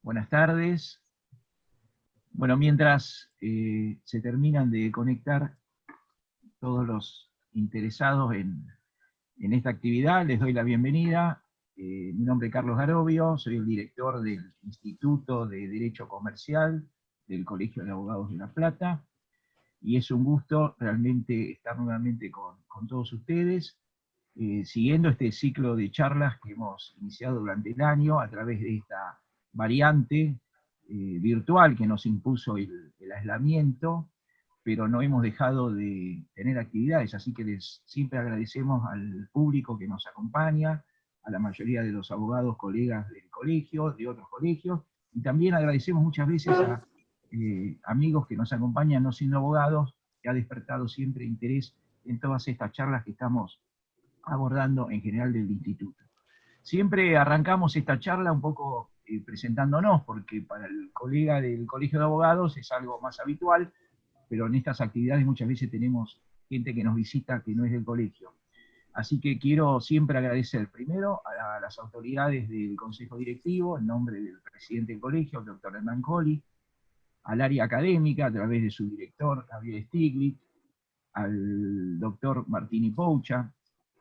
Buenas tardes. Bueno, mientras se terminan de conectar todos los interesados en esta actividad, les doy la bienvenida. Mi nombre es Carlos Garobio, soy el director del Instituto de Derecho Comercial del Colegio de Abogados de La Plata, y es un gusto realmente estar nuevamente con todos ustedes, siguiendo este ciclo de charlas que hemos iniciado durante el año a través de esta variante virtual que nos impuso el aislamiento, pero no hemos dejado de tener actividades, así que siempre agradecemos al público que nos acompaña, a la mayoría de los abogados, colegas del colegio, de otros colegios, y también agradecemos muchas veces a amigos que nos acompañan no siendo abogados, que ha despertado siempre interés en todas estas charlas que estamos abordando en general del instituto. Siempre arrancamos esta charla un poco presentándonos, porque para el colega del Colegio de Abogados es algo más habitual, pero en estas actividades muchas veces tenemos gente que nos visita que no es del colegio. Así que quiero siempre agradecer primero a las autoridades del Consejo Directivo, en nombre del presidente del colegio, el doctor Hernán Colli, al área académica, a través de su director, Gabriel Stiglitz, al doctor Martini Poucha,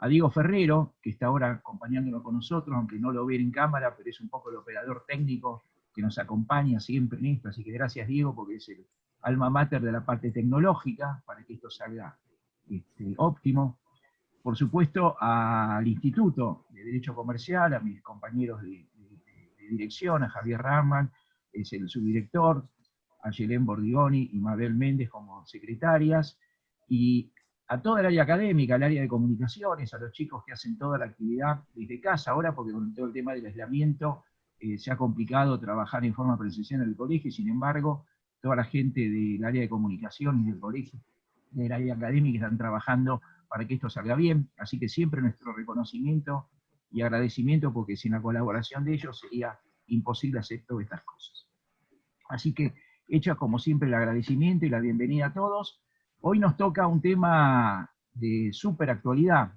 a Diego Ferrero, que está ahora acompañándonos con nosotros, aunque no lo ven en cámara, pero es un poco el operador técnico que nos acompaña siempre en esto, así que gracias Diego, porque es el alma mater de la parte tecnológica, para que esto salga óptimo. Por supuesto, al Instituto de Derecho Comercial, a mis compañeros de dirección, a Javier Rahman, es el subdirector, a Yelén Bordigoni y Mabel Méndez como secretarias, y a toda el área académica, al área de comunicaciones, a los chicos que hacen toda la actividad desde casa ahora, porque con todo el tema del aislamiento se ha complicado trabajar en forma presencial en el colegio, y sin embargo, toda la gente del área de comunicación y del colegio, del área académica, están trabajando para que esto salga bien, así que siempre nuestro reconocimiento y agradecimiento, porque sin la colaboración de ellos sería imposible hacer todas estas cosas. Así que, hecho como siempre el agradecimiento y la bienvenida a todos, hoy nos toca un tema de súper actualidad.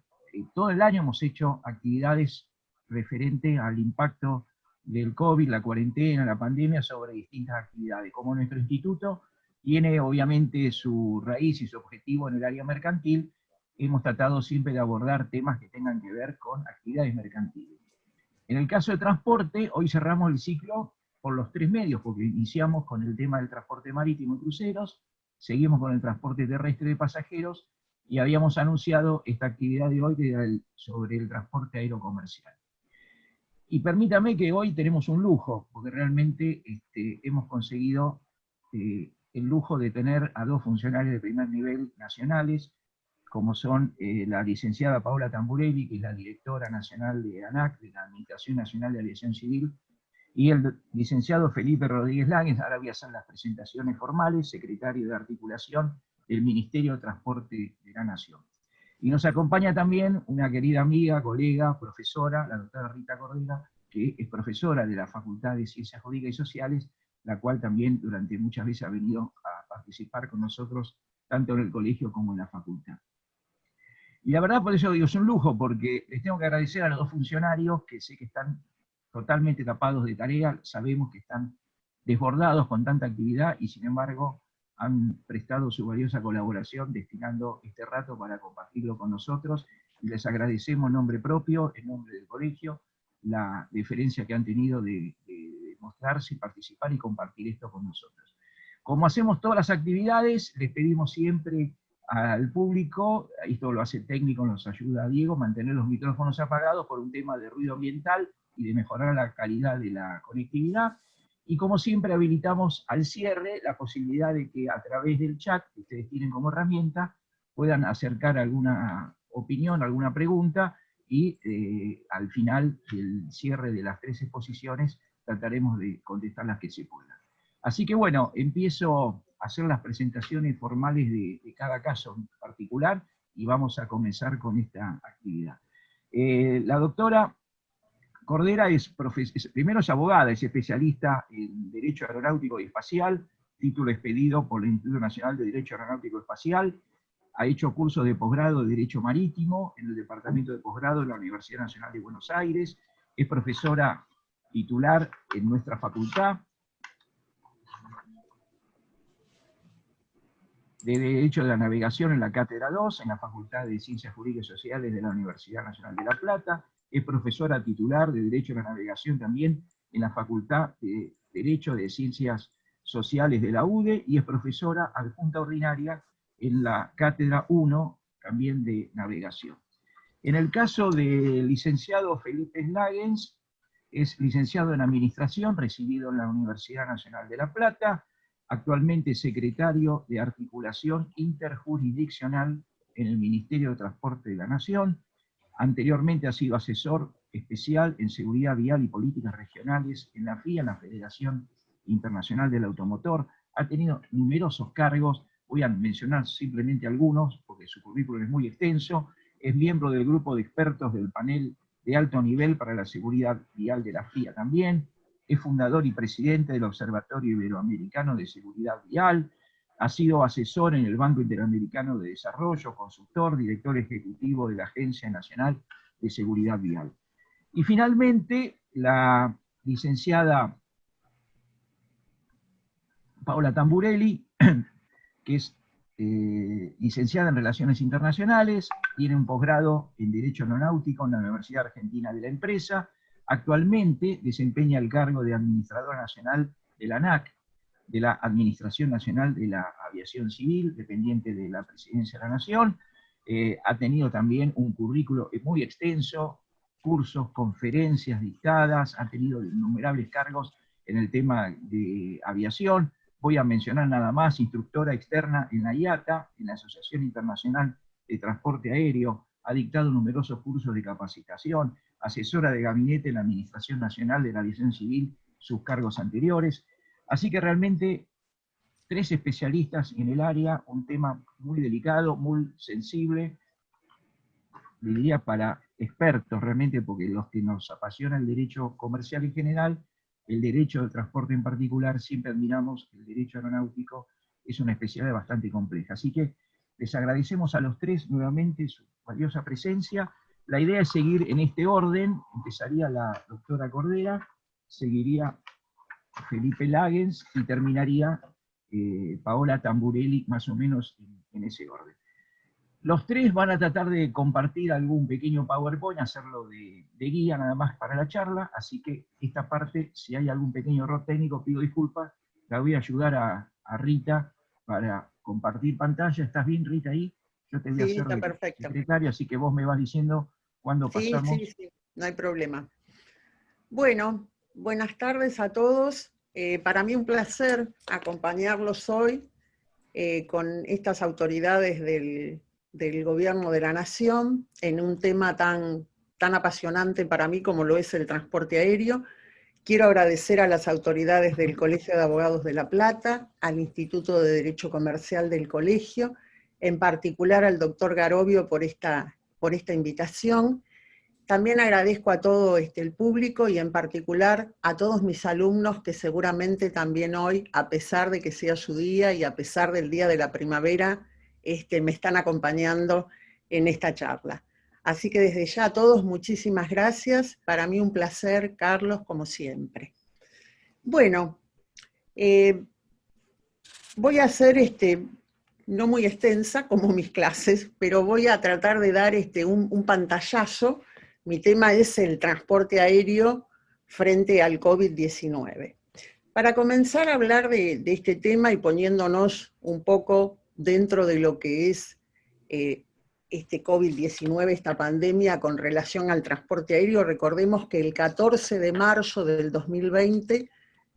Todo el año hemos hecho actividades referentes al impacto del COVID, la cuarentena, la pandemia, sobre distintas actividades. Como nuestro instituto tiene obviamente su raíz y su objetivo en el área mercantil, hemos tratado siempre de abordar temas que tengan que ver con actividades mercantiles. En el caso de transporte, hoy cerramos el ciclo por los tres medios, porque iniciamos con el tema del transporte marítimo y cruceros, seguimos con el transporte terrestre de pasajeros, y habíamos anunciado esta actividad de hoy, que era sobre el transporte aerocomercial. Y permítame que hoy tenemos un lujo, porque realmente hemos conseguido el lujo de tener a dos funcionarios de primer nivel nacionales, como son la licenciada Paola Tamburelli, que es la directora nacional de ANAC, de la Administración Nacional de Aviación Civil, y el licenciado Felipe Rodríguez Láguez. Ahora voy a hacer las presentaciones formales, secretario de Articulación del Ministerio de Transporte de la Nación. Y nos acompaña también una querida amiga, colega, profesora, la doctora Rita Cordera, que es profesora de la Facultad de Ciencias Jurídicas y Sociales, la cual también durante muchas veces ha venido a participar con nosotros, tanto en el colegio como en la facultad. Y la verdad, por eso digo, es un lujo, porque les tengo que agradecer a los dos funcionarios, que sé que están totalmente tapados de tarea, sabemos que están desbordados con tanta actividad, y sin embargo han prestado su valiosa colaboración destinando este rato para compartirlo con nosotros, y les agradecemos en nombre propio, en nombre del colegio, la deferencia que han tenido de mostrarse, participar y compartir esto con nosotros. Como hacemos todas las actividades, les pedimos siempre al público, esto lo hace el técnico, nos ayuda a Diego, mantener los micrófonos apagados por un tema de ruido ambiental y de mejorar la calidad de la conectividad. Y como siempre habilitamos al cierre la posibilidad de que a través del chat, que ustedes tienen como herramienta, puedan acercar alguna opinión, alguna pregunta, y al final del cierre de las tres exposiciones trataremos de contestar las que se puedan. Así que bueno, empiezo a hacer las presentaciones formales de cada caso en particular, y vamos a comenzar con esta actividad. La doctora Cordera primero es abogada, es especialista en Derecho Aeronáutico y Espacial, título expedido por el Instituto Nacional de Derecho Aeronáutico y Espacial, ha hecho cursos de posgrado de Derecho Marítimo en el Departamento de Posgrado de la Universidad Nacional de Buenos Aires, es profesora titular en nuestra facultad de Derecho de la Navegación en la Cátedra 2, en la Facultad de Ciencias Jurídicas y Sociales de la Universidad Nacional de La Plata. Es profesora titular de Derecho de la Navegación también en la Facultad de Derecho de Ciencias Sociales de la UDE, y es profesora adjunta ordinaria en la Cátedra 1, también de Navegación. En el caso del licenciado Felipe Slagens, es licenciado en Administración, recibido en la Universidad Nacional de La Plata, actualmente secretario de Articulación Interjurisdiccional en el Ministerio de Transporte de la Nación. Anteriormente ha sido asesor especial en Seguridad Vial y Políticas Regionales en la FIA, la Federación Internacional del Automotor. Ha tenido numerosos cargos, voy a mencionar simplemente algunos, porque su currículum es muy extenso. Es miembro del grupo de expertos del panel de alto nivel para la seguridad vial de la FIA también. Es fundador y presidente del Observatorio Iberoamericano de Seguridad Vial, ha sido asesor en el Banco Interamericano de Desarrollo, consultor, director ejecutivo de la Agencia Nacional de Seguridad Vial. Y finalmente, la licenciada Paola Tamburelli, que es licenciada en Relaciones Internacionales, tiene un posgrado en Derecho Aeronáutico en la Universidad Argentina de la Empresa. Actualmente desempeña el cargo de Administradora Nacional de la ANAC, de la Administración Nacional de la Aviación Civil, dependiente de la Presidencia de la Nación. Ha tenido también un currículo muy extenso, cursos, conferencias dictadas, ha tenido innumerables cargos en el tema de aviación. Voy a mencionar nada más: instructora externa en la IATA, en la Asociación Internacional de Transporte Aéreo, ha dictado numerosos cursos de capacitación, asesora de gabinete en la Administración Nacional de la Aviación Civil, sus cargos anteriores. Así que realmente 3 especialistas en el área, un tema muy delicado, muy sensible, diría para expertos realmente, porque los que nos apasiona el derecho comercial en general, el derecho del transporte en particular, siempre admiramos el derecho aeronáutico, es una especialidad bastante compleja. Así que les agradecemos a los 3 nuevamente su valiosa presencia. La idea es seguir en este orden. Empezaría la doctora Cordera, seguiría Felipe Slagens y terminaría Paola Tamburelli, más o menos en ese orden. Los 3 van a tratar de compartir algún pequeño PowerPoint, hacerlo de guía nada más para la charla, así que esta parte, si hay algún pequeño error técnico, pido disculpas. La voy a ayudar a Rita para compartir pantalla. ¿Estás bien, Rita, ahí? Yo te voy a hacer de secretario, así que vos me vas diciendo cuándo pasamos. Sí, no hay problema. Bueno, buenas tardes a todos. Para mí un placer acompañarlos hoy con estas autoridades del Gobierno de la Nación en un tema tan apasionante para mí como lo es el transporte aéreo. Quiero agradecer a las autoridades del Colegio de Abogados de La Plata, al Instituto de Derecho Comercial del Colegio, en particular al doctor Garobio por esta invitación. También agradezco a todo el público y en particular a todos mis alumnos que seguramente también hoy, a pesar de que sea su día y a pesar del día de la primavera, me están acompañando en esta charla. Así que desde ya a todos muchísimas gracias. Para mí un placer, Carlos, como siempre. Bueno, voy a hacer no muy extensa como mis clases, pero voy a tratar de dar un pantallazo. Mi tema es el transporte aéreo frente al COVID-19. Para comenzar a hablar de este tema y poniéndonos un poco dentro de lo que es este COVID-19, esta pandemia con relación al transporte aéreo, recordemos que el 14 de marzo del 2020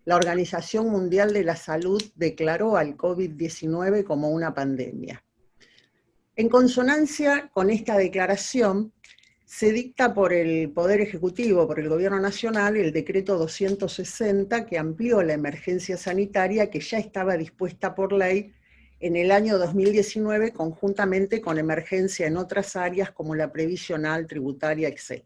la Organización Mundial de la Salud declaró al COVID-19 como una pandemia. En consonancia con esta declaración, se dicta por el Poder Ejecutivo, por el Gobierno Nacional, el decreto 260 que amplió la emergencia sanitaria que ya estaba dispuesta por ley en el año 2019 conjuntamente con emergencia en otras áreas como la previsional, tributaria, etc.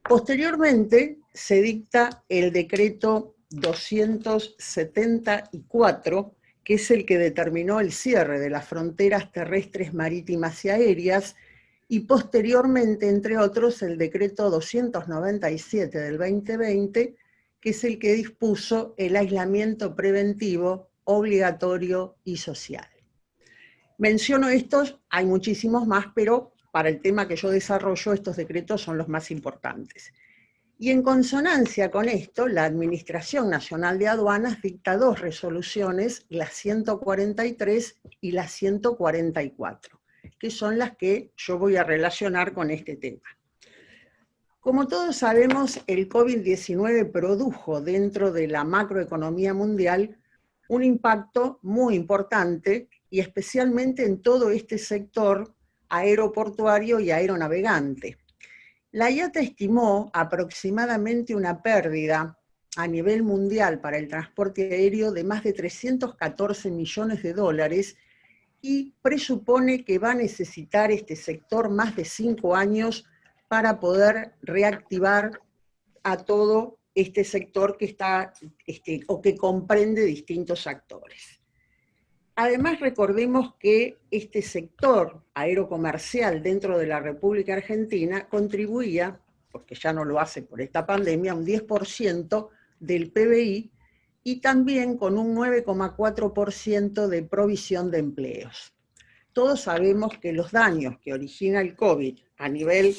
Posteriormente se dicta el decreto 274, que es el que determinó el cierre de las fronteras terrestres, marítimas y aéreas, y posteriormente, entre otros, el decreto 297 del 2020, que es el que dispuso el aislamiento preventivo obligatorio y social. Menciono estos, hay muchísimos más, pero para el tema que yo desarrollo, estos decretos son los más importantes. Y en consonancia con esto, la Administración Nacional de Aduanas dicta dos resoluciones, la 143 y la 144, que son las que yo voy a relacionar con este tema. Como todos sabemos, el COVID-19 produjo dentro de la macroeconomía mundial un impacto muy importante y especialmente en todo este sector aeroportuario y aeronavegante. La IATA estimó aproximadamente una pérdida a nivel mundial para el transporte aéreo de más de 314 millones de dólares y presupone que va a necesitar este sector más de 5 años para poder reactivar a todo este sector que está o que comprende distintos actores. Además, recordemos que este sector aerocomercial dentro de la República Argentina contribuía, porque ya no lo hace por esta pandemia, un 10% del PBI y también con un 9,4% de provisión de empleos. Todos sabemos que los daños que origina el COVID a nivel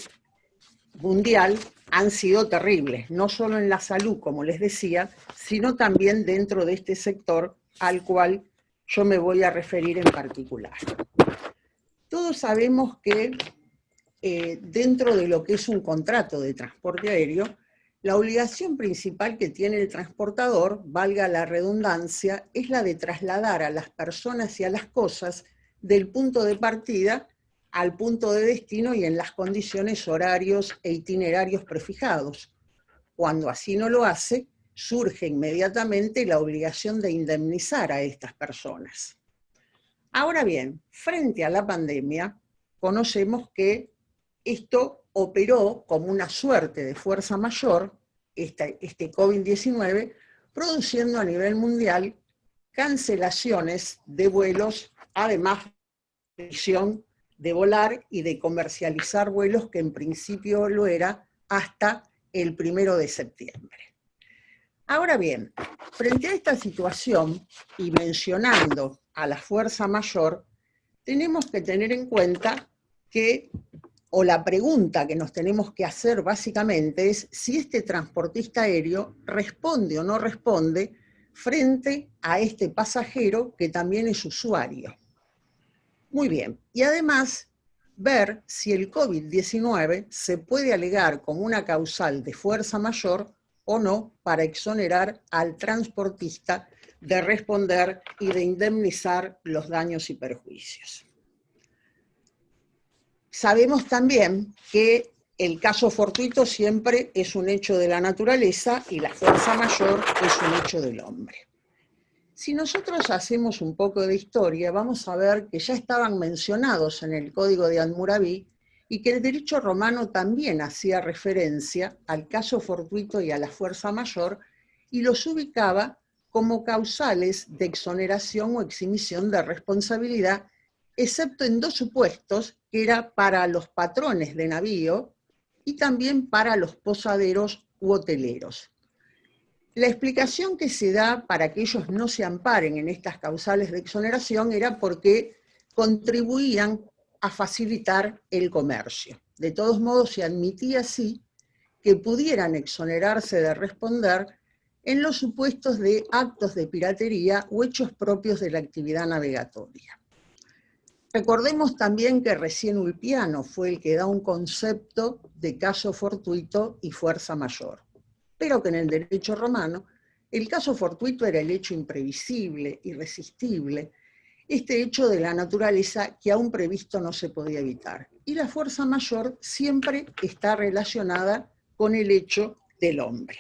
mundial han sido terribles, no solo en la salud, como les decía, sino también dentro de este sector al cual yo me voy a referir en particular. Todos sabemos que dentro de lo que es un contrato de transporte aéreo, la obligación principal que tiene el transportador, valga la redundancia, es la de trasladar a las personas y a las cosas del punto de partida al punto de destino y en las condiciones, horarios e itinerarios prefijados. Cuando así no lo hace, surge inmediatamente la obligación de indemnizar a estas personas. Ahora bien, frente a la pandemia, conocemos que esto operó como una suerte de fuerza mayor, este COVID-19, produciendo a nivel mundial cancelaciones de vuelos, además de prohibición de volar y de comercializar vuelos que en principio lo era hasta el 1 de septiembre. Ahora bien, frente a esta situación y mencionando a la fuerza mayor, tenemos que tener en cuenta que, o la pregunta que nos tenemos que hacer básicamente es si este transportista aéreo responde o no responde frente a este pasajero que también es usuario. Muy bien, y además ver si el COVID-19 se puede alegar como una causal de fuerza mayor o no para exonerar al transportista de responder y de indemnizar los daños y perjuicios. Sabemos también que el caso fortuito siempre es un hecho de la naturaleza y la fuerza mayor es un hecho del hombre. Si nosotros hacemos un poco de historia, vamos a ver que ya estaban mencionados en el Código de Hammurabi y que el derecho romano también hacía referencia al caso fortuito y a la fuerza mayor y los ubicaba como causales de exoneración o exhibición de responsabilidad, excepto en dos supuestos, que era para los patrones de navío y también para los posaderos u hoteleros. La explicación que se da para que ellos no se amparen en estas causales de exoneración era porque contribuían a facilitar el comercio. De todos modos, se admitía así que pudieran exonerarse de responder en los supuestos de actos de piratería o hechos propios de la actividad navegatoria. Recordemos también que recién Ulpiano fue el que da un concepto de caso fortuito y fuerza mayor, pero que en el derecho romano el caso fortuito era el hecho imprevisible, irresistible, este hecho de la naturaleza que aún previsto no se podía evitar. Y la fuerza mayor siempre está relacionada con el hecho del hombre.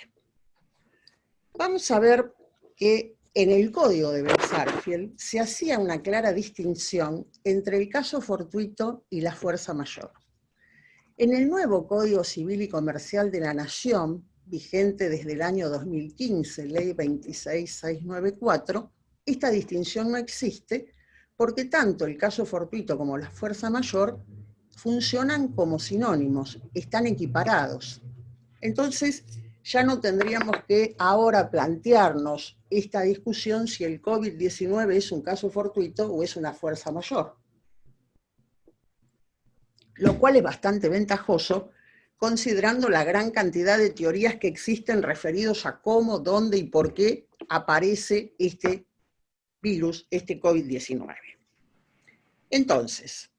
Vamos a ver que en el Código de Saarfeld se hacía una clara distinción entre el caso fortuito y la fuerza mayor. En el nuevo Código Civil y Comercial de la Nación, vigente desde el año 2015, Ley 26694, esta distinción no existe porque tanto el caso fortuito como la fuerza mayor funcionan como sinónimos, están equiparados. Entonces, ya no tendríamos que ahora plantearnos esta discusión si el COVID-19 es un caso fortuito o es una fuerza mayor. Lo cual es bastante ventajoso, considerando la gran cantidad de teorías que existen referidos a cómo, dónde y por qué aparece este virus, este COVID-19. Entonces,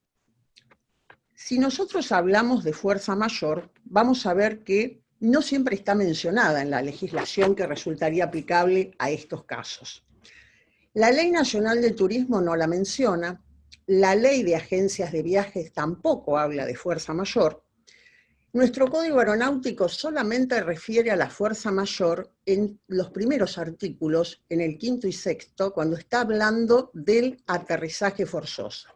si nosotros hablamos de fuerza mayor, vamos a ver que no siempre está mencionada en la legislación que resultaría aplicable a estos casos. La Ley Nacional de Turismo no la menciona, la Ley de Agencias de Viajes tampoco habla de fuerza mayor. Nuestro Código Aeronáutico solamente refiere a la fuerza mayor en los primeros artículos, en el 5º y 6º, cuando está hablando del aterrizaje forzoso.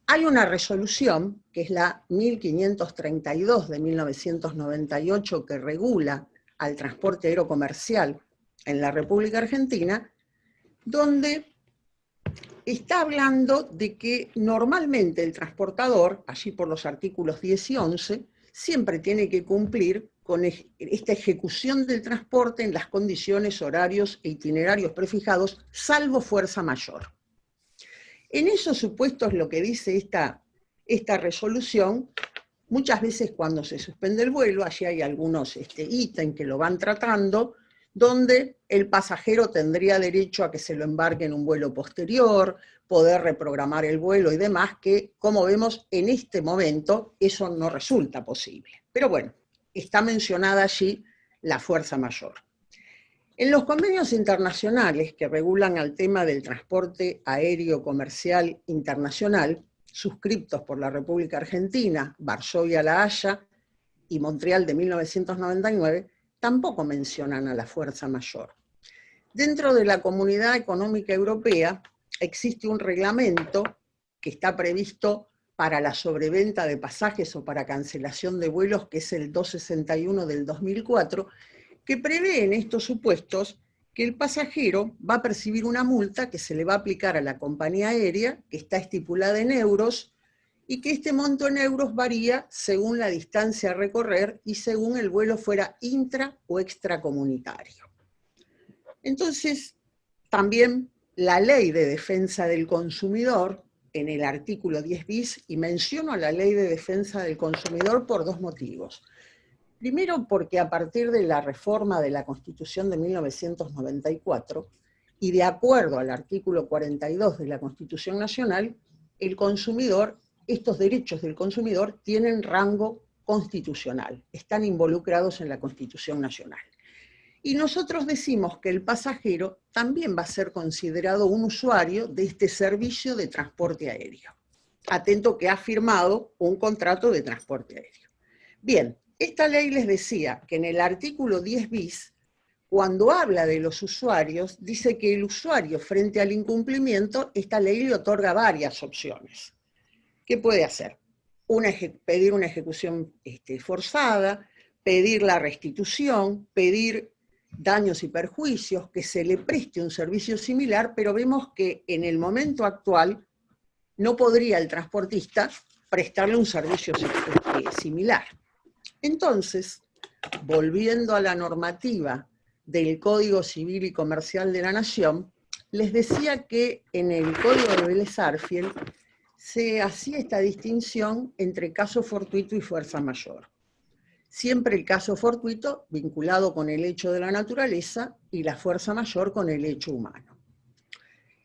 Hay una resolución, que es la 1532 de 1998, que regula al transporte aéreo comercial en la República Argentina, donde está hablando de que normalmente el transportador, allí por los artículos 10 y 11, siempre tiene que cumplir con esta ejecución del transporte en las condiciones, horarios e itinerarios prefijados, salvo fuerza mayor. En esos supuestos, lo que dice esta resolución, muchas veces cuando se suspende el vuelo, allí hay algunos ítems que lo van tratando, donde el pasajero tendría derecho a que se lo embarque en un vuelo posterior, poder reprogramar el vuelo y demás, que como vemos en este momento eso no resulta posible. Pero bueno, está mencionada allí la fuerza mayor. En los convenios internacionales que regulan el tema del transporte aéreo comercial internacional, suscriptos por la República Argentina, Varsovia-La Haya y Montreal de 1999, tampoco mencionan a la fuerza mayor. Dentro de la Comunidad Económica Europea existe un reglamento que está previsto para la sobreventa de pasajes o para cancelación de vuelos, que es el 261 del 2004, que prevé en estos supuestos que el pasajero va a percibir una multa que se le va a aplicar a la compañía aérea, que está estipulada en euros, y que este monto en euros varía según la distancia a recorrer y según el vuelo fuera intra o extracomunitario. Entonces, también la Ley de Defensa del Consumidor, en el artículo 10 bis, y menciono a la Ley de Defensa del Consumidor por dos motivos. Primero, porque a partir de la reforma de la Constitución de 1994, y de acuerdo al artículo 42 de la Constitución Nacional, el consumidor, estos derechos del consumidor tienen rango constitucional, están involucrados en la Constitución Nacional. Y nosotros decimos que el pasajero también va a ser considerado un usuario de este servicio de transporte aéreo, atento que ha firmado un contrato de transporte aéreo. Bien, esta ley les decía que en el artículo 10 bis, cuando habla de los usuarios, dice que el usuario frente al incumplimiento, esta ley le otorga varias opciones. ¿Qué puede hacer? Pedir una ejecución forzada, pedir la restitución, pedir daños y perjuicios, que se le preste un servicio similar, pero vemos que en el momento actual no podría el transportista prestarle un servicio similar. Entonces, volviendo a la normativa del Código Civil y Comercial de la Nación, les decía que en el Código de Vélez-Sarsfield se hacía esta distinción entre caso fortuito y fuerza mayor. Siempre el caso fortuito vinculado con el hecho de la naturaleza y la fuerza mayor con el hecho humano.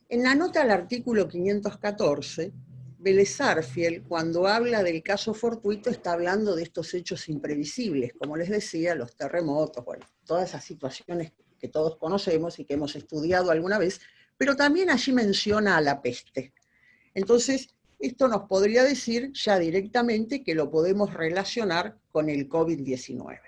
En la nota al artículo 514, Vélez-Sarsfield, cuando habla del caso fortuito, está hablando de estos hechos imprevisibles, como les decía, los terremotos, bueno, todas esas situaciones que todos conocemos y que hemos estudiado alguna vez, pero también allí menciona a la peste. Entonces, esto nos podría decir ya directamente que lo podemos relacionar con el COVID-19.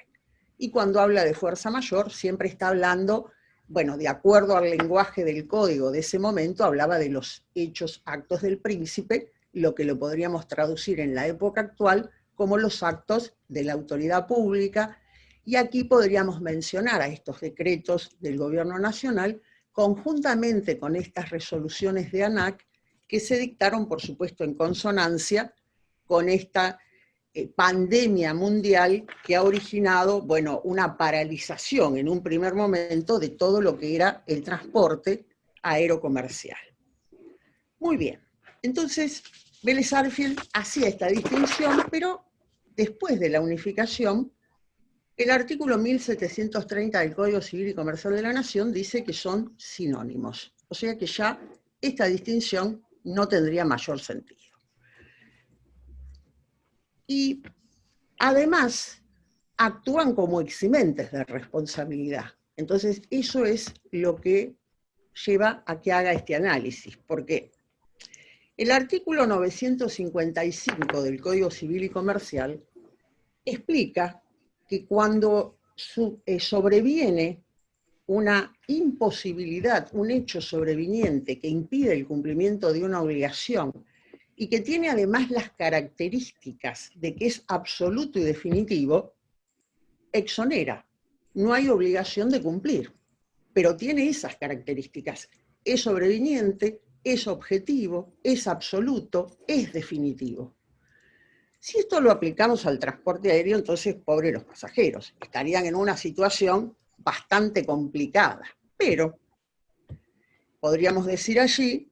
Y cuando habla de fuerza mayor, siempre está hablando, bueno, de acuerdo al lenguaje del código de ese momento, hablaba de los hechos, actos del príncipe, lo que lo podríamos traducir en la época actual como los actos de la autoridad pública, y aquí podríamos mencionar a estos decretos del gobierno nacional, conjuntamente con estas resoluciones de ANAC, que se dictaron, por supuesto, en consonancia con esta pandemia mundial que ha originado, bueno, una paralización en un primer momento de todo lo que era el transporte aerocomercial. Muy bien, entonces Vélez Sarsfield hacía esta distinción, pero después de la unificación, el artículo 1730 del Código Civil y Comercial de la Nación dice que son sinónimos, o sea que ya esta distinción no tendría mayor sentido. Y además actúan como eximentes de responsabilidad. Entonces eso es lo que lleva a que haga este análisis. ¿Por qué? El artículo 955 del Código Civil y Comercial explica que cuando sobreviene una imposibilidad, un hecho sobreviniente que impide el cumplimiento de una obligación y que tiene además las características de que es absoluto y definitivo, exonera. No hay obligación de cumplir, pero tiene esas características. Es sobreviniente, es objetivo, es absoluto, es definitivo. Si esto lo aplicamos al transporte aéreo, entonces, pobres los pasajeros, estarían en una situación bastante complicada. Pero podríamos decir allí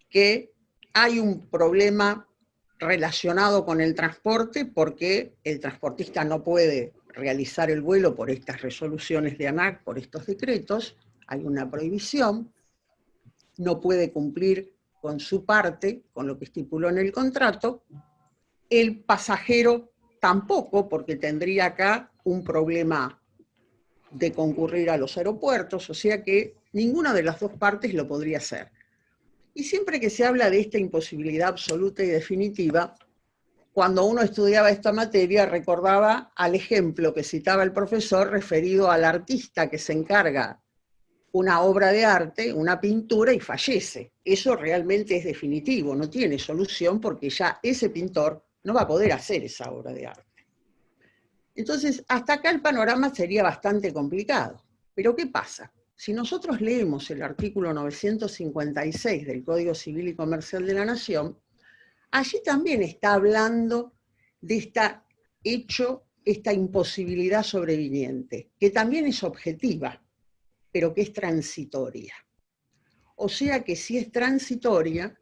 que hay un problema relacionado con el transporte porque el transportista no puede realizar el vuelo por estas resoluciones de ANAC, por estos decretos, hay una prohibición, no puede cumplir con su parte, con lo que estipuló en el contrato. El pasajero tampoco, porque tendría acá un problema de concurrir a los aeropuertos, o sea que ninguna de las dos partes lo podría hacer. Y siempre que se habla de esta imposibilidad absoluta y definitiva, cuando uno estudiaba esta materia recordaba al ejemplo que citaba el profesor referido al artista que se encarga una obra de arte, una pintura, y fallece. Eso realmente es definitivo, no tiene solución porque ya ese pintor no va a poder hacer esa obra de arte. Entonces, hasta acá el panorama sería bastante complicado. Pero ¿qué pasa? Si nosotros leemos el artículo 956 del Código Civil y Comercial de la Nación, allí también está hablando de este hecho, esta imposibilidad sobreviniente, que también es objetiva, pero que es transitoria. O sea que si es transitoria,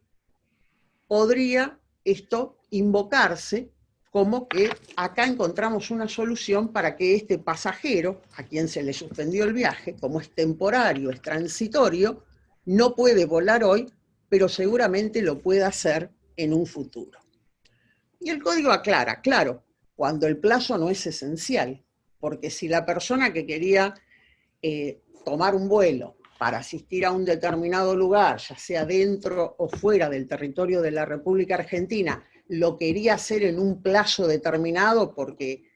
podría esto invocarse como que acá encontramos una solución para que este pasajero, a quien se le suspendió el viaje, como es temporario, es transitorio, no puede volar hoy, pero seguramente lo puede hacer en un futuro. Y el código aclara, claro, cuando el plazo no es esencial, porque si la persona que quería tomar un vuelo para asistir a un determinado lugar, ya sea dentro o fuera del territorio de la República Argentina, lo quería hacer en un plazo determinado porque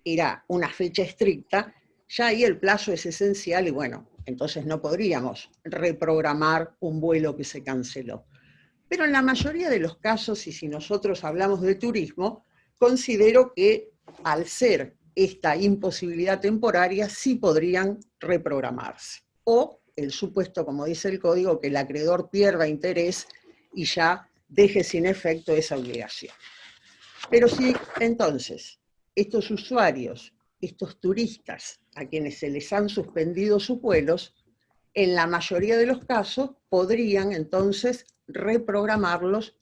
era una fecha estricta, ya ahí el plazo es esencial y bueno, entonces no podríamos reprogramar un vuelo que se canceló. Pero en la mayoría de los casos, y si nosotros hablamos de turismo, considero que al ser esta imposibilidad temporaria sí podrían reprogramarse. O el supuesto, como dice el código, que el acreedor pierda interés y ya deje sin efecto esa obligación. Pero si entonces estos usuarios, estos turistas a quienes se les han suspendido sus vuelos, en la mayoría de los casos podrían entonces reprogramarlos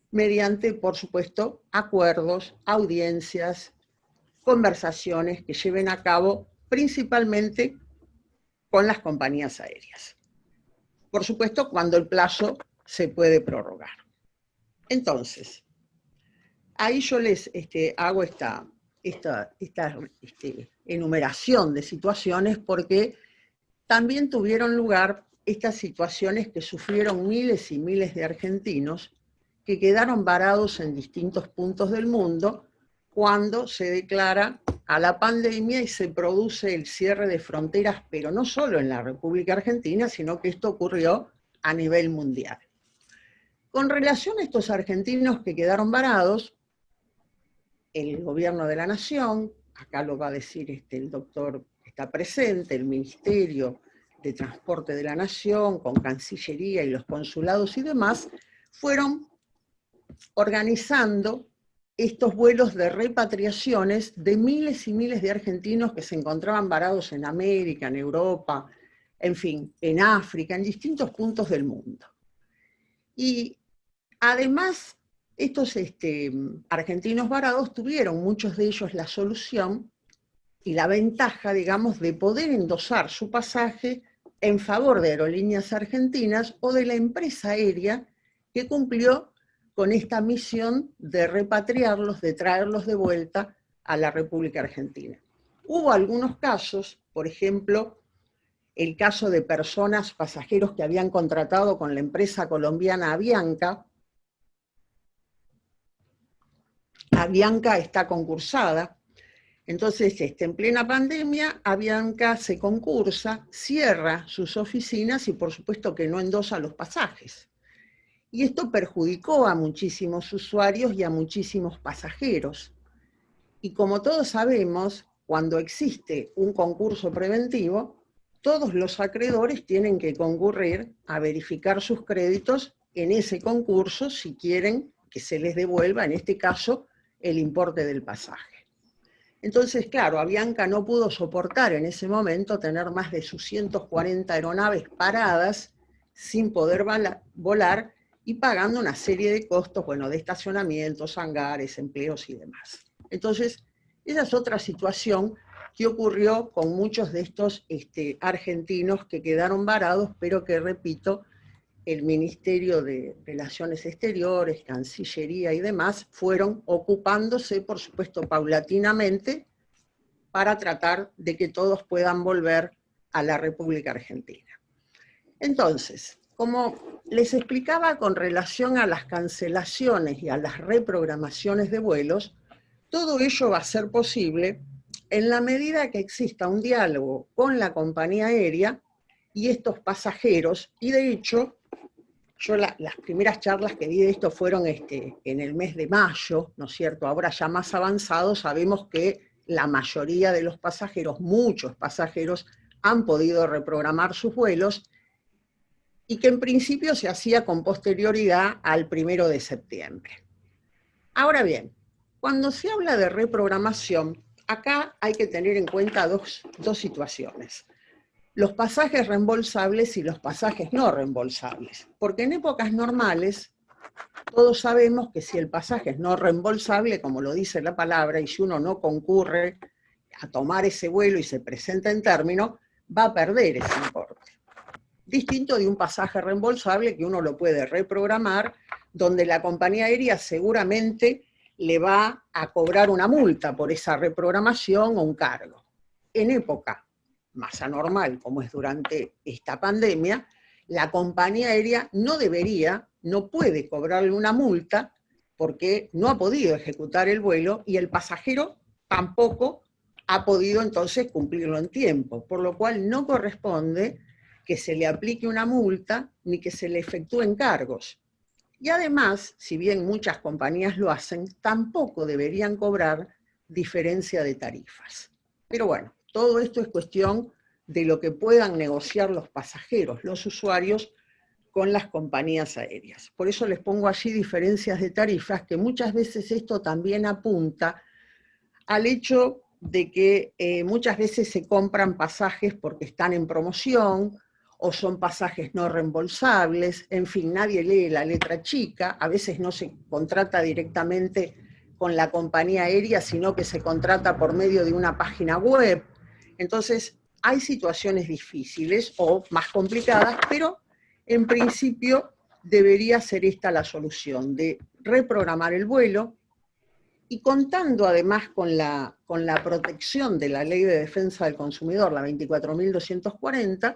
mediante, por supuesto, acuerdos, audiencias, conversaciones que lleven a cabo principalmente con las compañías aéreas. Por supuesto, cuando el plazo se puede prorrogar. Entonces, ahí yo les hago esta enumeración de situaciones porque también tuvieron lugar estas situaciones que sufrieron miles y miles de argentinos que quedaron varados en distintos puntos del mundo cuando se declara a la pandemia y se produce el cierre de fronteras, pero no solo en la República Argentina, sino que esto ocurrió a nivel mundial. Con relación a estos argentinos que quedaron varados, el gobierno de la nación, acá lo va a decir el doctor que está presente, el Ministerio de Transporte de la Nación, con Cancillería y los consulados y demás, fueron organizando estos vuelos de repatriaciones de miles y miles de argentinos que se encontraban varados en América, en Europa, en fin, en África, en distintos puntos del mundo. Y además, estos argentinos varados tuvieron, muchos de ellos, la solución y la ventaja, digamos, de poder endosar su pasaje en favor de Aerolíneas Argentinas o de la empresa aérea que cumplió con esta misión de repatriarlos, de traerlos de vuelta a la República Argentina. Hubo algunos casos, por ejemplo, el caso de personas, pasajeros que habían contratado con la empresa colombiana Avianca. Avianca está concursada, entonces en plena pandemia Avianca se concursa, cierra sus oficinas y por supuesto que no endosa los pasajes. Y esto perjudicó a muchísimos usuarios y a muchísimos pasajeros. Y como todos sabemos, cuando existe un concurso preventivo, todos los acreedores tienen que concurrir a verificar sus créditos en ese concurso si quieren que se les devuelva, en este caso, el importe del pasaje. Entonces, claro, Avianca no pudo soportar en ese momento tener más de sus 140 aeronaves paradas sin poder volar y pagando una serie de costos, bueno, de estacionamientos, hangares, empleos y demás. Entonces, esa es otra situación que ocurrió con muchos de estos argentinos que quedaron varados, pero que, repito, el Ministerio de Relaciones Exteriores, Cancillería y demás, fueron ocupándose, por supuesto, paulatinamente, para tratar de que todos puedan volver a la República Argentina. Entonces, como les explicaba con relación a las cancelaciones y a las reprogramaciones de vuelos, todo ello va a ser posible en la medida que exista un diálogo con la compañía aérea y estos pasajeros, y de hecho, yo las primeras charlas que di de esto fueron en el mes de mayo, ¿no es cierto? Ahora ya más avanzado sabemos que la mayoría de los pasajeros, muchos pasajeros, han podido reprogramar sus vuelos y que en principio se hacía con posterioridad al 1 de septiembre. Ahora bien, cuando se habla de reprogramación, acá hay que tener en cuenta dos situaciones. Los pasajes reembolsables y los pasajes no reembolsables. Porque en épocas normales, todos sabemos que si el pasaje es no reembolsable, como lo dice la palabra, y si uno no concurre a tomar ese vuelo y se presenta en término, va a perder ese importe. Distinto de un pasaje reembolsable que uno lo puede reprogramar, donde la compañía aérea seguramente le va a cobrar una multa por esa reprogramación o un cargo. En época más anormal, como es durante esta pandemia, la compañía aérea no puede cobrarle una multa porque no ha podido ejecutar el vuelo y el pasajero tampoco ha podido entonces cumplirlo en tiempo, por lo cual no corresponde que se le aplique una multa ni que se le efectúen cargos. Y además, si bien muchas compañías lo hacen, tampoco deberían cobrar diferencia de tarifas. Pero bueno, todo esto es cuestión de lo que puedan negociar los pasajeros, los usuarios, con las compañías aéreas. Por eso les pongo allí diferencias de tarifas, que muchas veces esto también apunta al hecho de que muchas veces se compran pasajes porque están en promoción, o son pasajes no reembolsables, en fin, nadie lee la letra chica, a veces no se contrata directamente con la compañía aérea, sino que se contrata por medio de una página web. Entonces, hay situaciones difíciles o más complicadas, pero en principio debería ser esta la solución, de reprogramar el vuelo y contando además con la protección de la Ley de Defensa del Consumidor, la 24.240,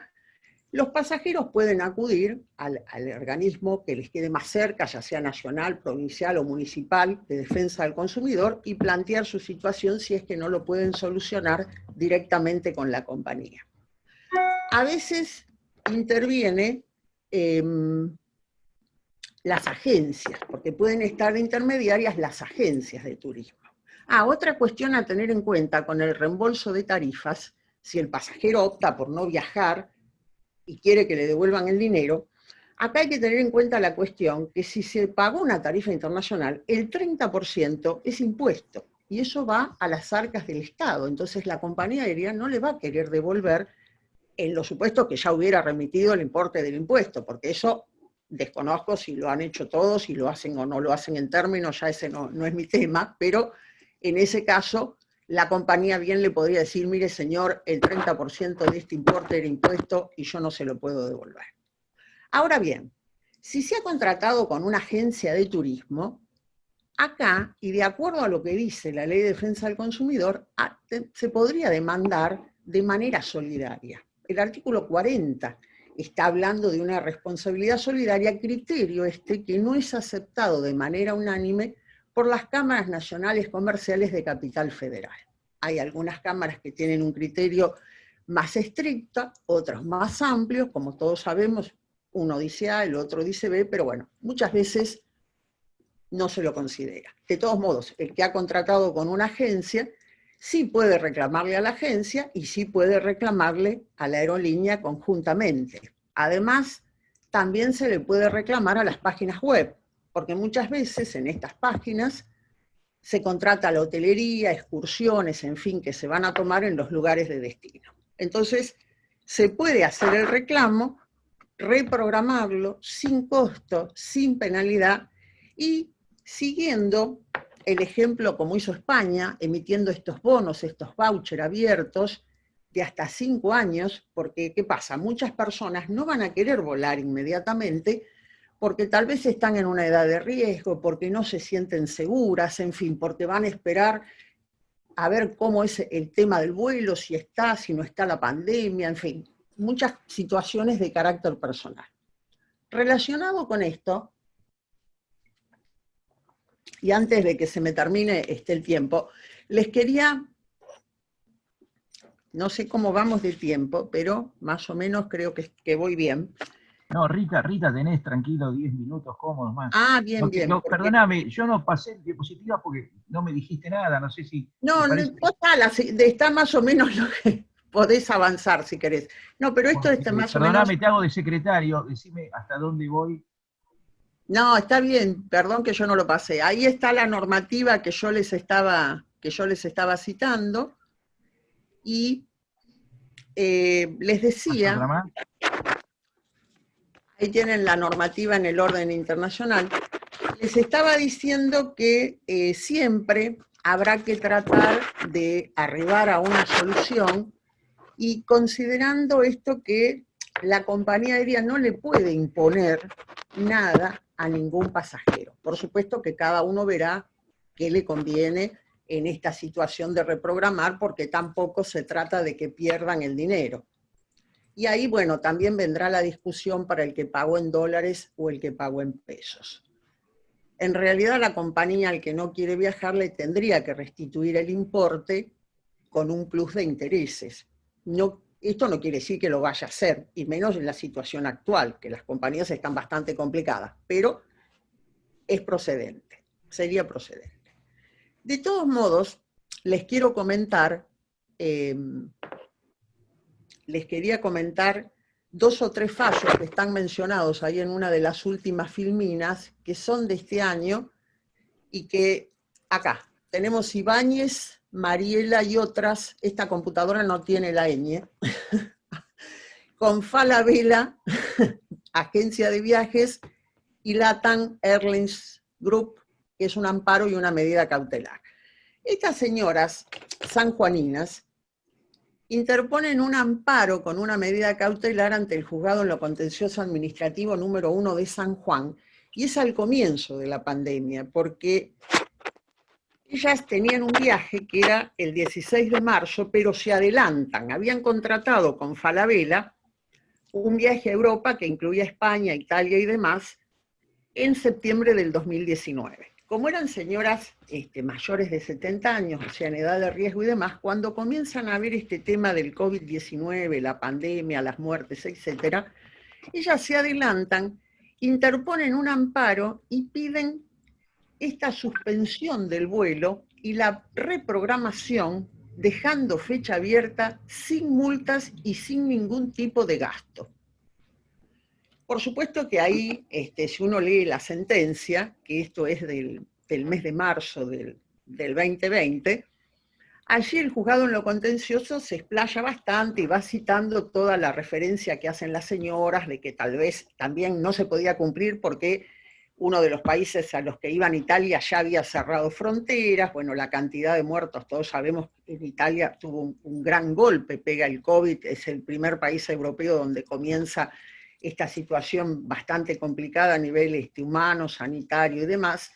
los pasajeros pueden acudir al organismo que les quede más cerca, ya sea nacional, provincial o municipal, de defensa del consumidor, y plantear su situación si es que no lo pueden solucionar directamente con la compañía. A veces interviene las agencias, porque pueden estar de intermediarias las agencias de turismo. Otra cuestión a tener en cuenta con el reembolso de tarifas, si el pasajero opta por no viajar, y quiere que le devuelvan el dinero, Acá hay que tener en cuenta la cuestión que si se pagó una tarifa internacional, el 30% es impuesto, y eso va a las arcas del Estado. Entonces la compañía aérea no le va a querer devolver en los supuestos que ya hubiera remitido el importe del impuesto, porque eso desconozco si lo han hecho todos, si lo hacen o no lo hacen en términos, ya ese no es mi tema, pero en ese caso la compañía bien le podría decir, mire señor, el 30% de este importe era impuesto y yo no se lo puedo devolver. Ahora bien, si se ha contratado con una agencia de turismo, acá, y de acuerdo a lo que dice la Ley de Defensa del Consumidor, se podría demandar de manera solidaria. El artículo 40 está hablando de una responsabilidad solidaria, criterio que no es aceptado de manera unánime por las cámaras nacionales comerciales de Capital Federal. Hay algunas cámaras que tienen un criterio más estricto, otros más amplios, como todos sabemos, uno dice A, el otro dice B, pero bueno, muchas veces no se lo considera. De todos modos, el que ha contratado con una agencia sí puede reclamarle a la agencia y sí puede reclamarle a la aerolínea conjuntamente. Además, también se le puede reclamar a las páginas web, porque muchas veces en estas páginas se contrata la hotelería, excursiones, en fin, que se van a tomar en los lugares de destino. Entonces, se puede hacer el reclamo, reprogramarlo sin costo, sin penalidad, y siguiendo el ejemplo como hizo España, emitiendo estos bonos, estos vouchers abiertos de hasta 5 años, porque ¿qué pasa? Muchas personas no van a querer volar inmediatamente porque tal vez están en una edad de riesgo, porque no se sienten seguras, en fin, porque van a esperar a ver cómo es el tema del vuelo, si está, si no está la pandemia, en fin, muchas situaciones de carácter personal. Relacionado con esto, y antes de que se me termine el tiempo, les quería, no sé cómo vamos de tiempo, pero más o menos creo que voy bien. No, Rita, tenés tranquilo 10 minutos cómodos más. Ah, bien, No, bien. Porque... Perdóname, yo no pasé diapositivas porque no me dijiste nada, no sé si... No, está más o menos lo que podés avanzar si querés. No, pero esto está más o menos... Perdóname, te hago de secretario, decime hasta dónde voy. No, está bien, perdón que yo no lo pasé. Ahí está la normativa que yo les estaba citando, y les decía, ahí tienen la normativa en el orden internacional, les estaba diciendo que siempre habrá que tratar de arribar a una solución, y considerando esto que la compañía aérea no le puede imponer nada a ningún pasajero. Por supuesto que cada uno verá qué le conviene en esta situación de reprogramar, porque tampoco se trata de que pierdan el dinero. Y ahí, bueno, también vendrá la discusión para el que pagó en dólares o el que pagó en pesos. En realidad, la compañía al que no quiere viajar le tendría que restituir el importe con un plus de intereses. No, esto no quiere decir que lo vaya a hacer, y menos en la situación actual, que las compañías están bastante complicadas, pero es procedente, sería procedente. De todos modos, les quería comentar 2 o 3 fallos que están mencionados ahí en una de las últimas filminas, que son de este año, y que acá tenemos Ibáñez, Mariela y otras. Esta computadora no tiene la ñ, con Falabella, agencia de viajes, y Latam Airlines Group, que es un amparo y una medida cautelar. Estas señoras sanjuaninas interponen un amparo con una medida cautelar ante el juzgado en lo contencioso administrativo número 1 de San Juan, y es al comienzo de la pandemia, porque ellas tenían un viaje que era el 16 de marzo, pero se adelantan. Habían contratado con Falabella un viaje a Europa que incluía España, Italia y demás, en septiembre del 2019. Como eran señoras mayores de 70 años, o sea, en edad de riesgo y demás, cuando comienzan a ver este tema del COVID-19, la pandemia, las muertes, etc., ellas se adelantan, interponen un amparo y piden esta suspensión del vuelo y la reprogramación, dejando fecha abierta, sin multas y sin ningún tipo de gasto. Por supuesto que ahí, si uno lee la sentencia, que esto es del mes de marzo del 2020, allí el juzgado en lo contencioso se explaya bastante y va citando toda la referencia que hacen las señoras de que tal vez también no se podía cumplir porque uno de los países a los que iban, Italia, ya había cerrado fronteras. Bueno, la cantidad de muertos, todos sabemos que en Italia tuvo un gran golpe, pega el COVID, es el primer país europeo donde comienza esta situación bastante complicada a nivel humano, sanitario y demás.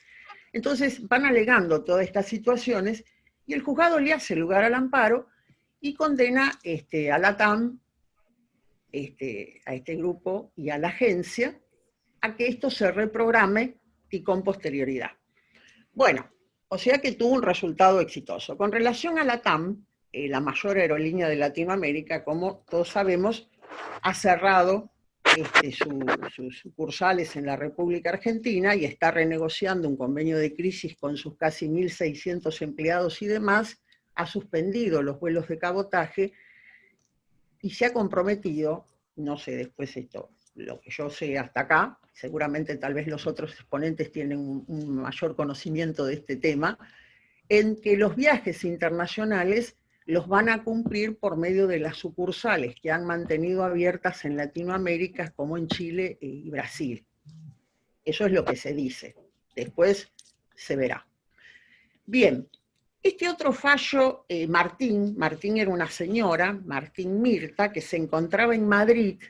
Entonces van alegando todas estas situaciones y el juzgado le hace lugar al amparo y condena a la TAM, a este grupo y a la agencia, a que esto se reprograme y con posterioridad. Bueno, o sea que tuvo un resultado exitoso. Con relación a la TAM, la mayor aerolínea de Latinoamérica, como todos sabemos, ha cerrado sus sucursales en la República Argentina y está renegociando un convenio de crisis con sus casi 1.600 empleados y demás, ha suspendido los vuelos de cabotaje y se ha comprometido, no sé después esto, lo que yo sé hasta acá, seguramente tal vez los otros exponentes tienen un mayor conocimiento de este tema, en que los viajes internacionales los van a cumplir por medio de las sucursales que han mantenido abiertas en Latinoamérica, como en Chile y Brasil. Eso es lo que se dice. Después se verá. Bien, este otro fallo, Martín era una señora, Martín Mirta, que se encontraba en Madrid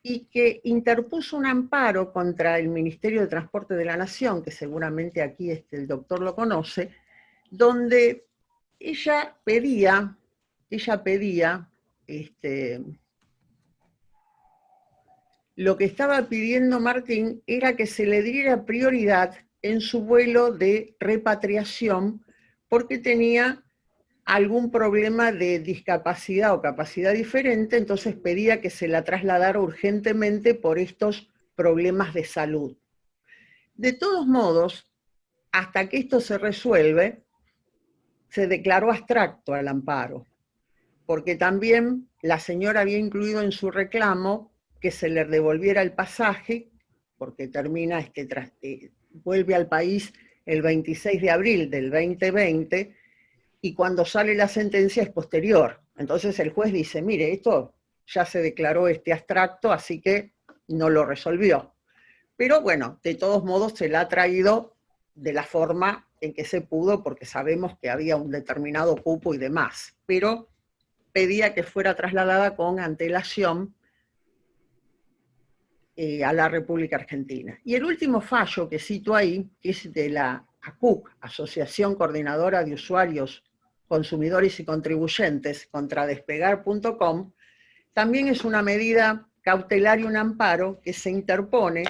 y que interpuso un amparo contra el Ministerio de Transporte de la Nación, que seguramente aquí el doctor lo conoce, donde ella pedía, lo que estaba pidiendo Martín era que se le diera prioridad en su vuelo de repatriación porque tenía algún problema de discapacidad o capacidad diferente, entonces pedía que se la trasladara urgentemente por estos problemas de salud. De todos modos, hasta que esto se resuelve, se declaró abstracto al amparo, porque también la señora había incluido en su reclamo que se le devolviera el pasaje, porque termina vuelve al país el 26 de abril del 2020, y cuando sale la sentencia es posterior. Entonces el juez dice, mire, esto ya se declaró abstracto, así que no lo resolvió. Pero bueno, de todos modos se la ha traído de la forma en que se pudo, porque sabemos que había un determinado cupo y demás, pero pedía que fuera trasladada con antelación a la República Argentina. Y el último fallo que cito ahí, que es de la ACUC, Asociación Coordinadora de Usuarios, Consumidores y Contribuyentes, contra Despegar.com, también es una medida cautelar y un amparo que se interpone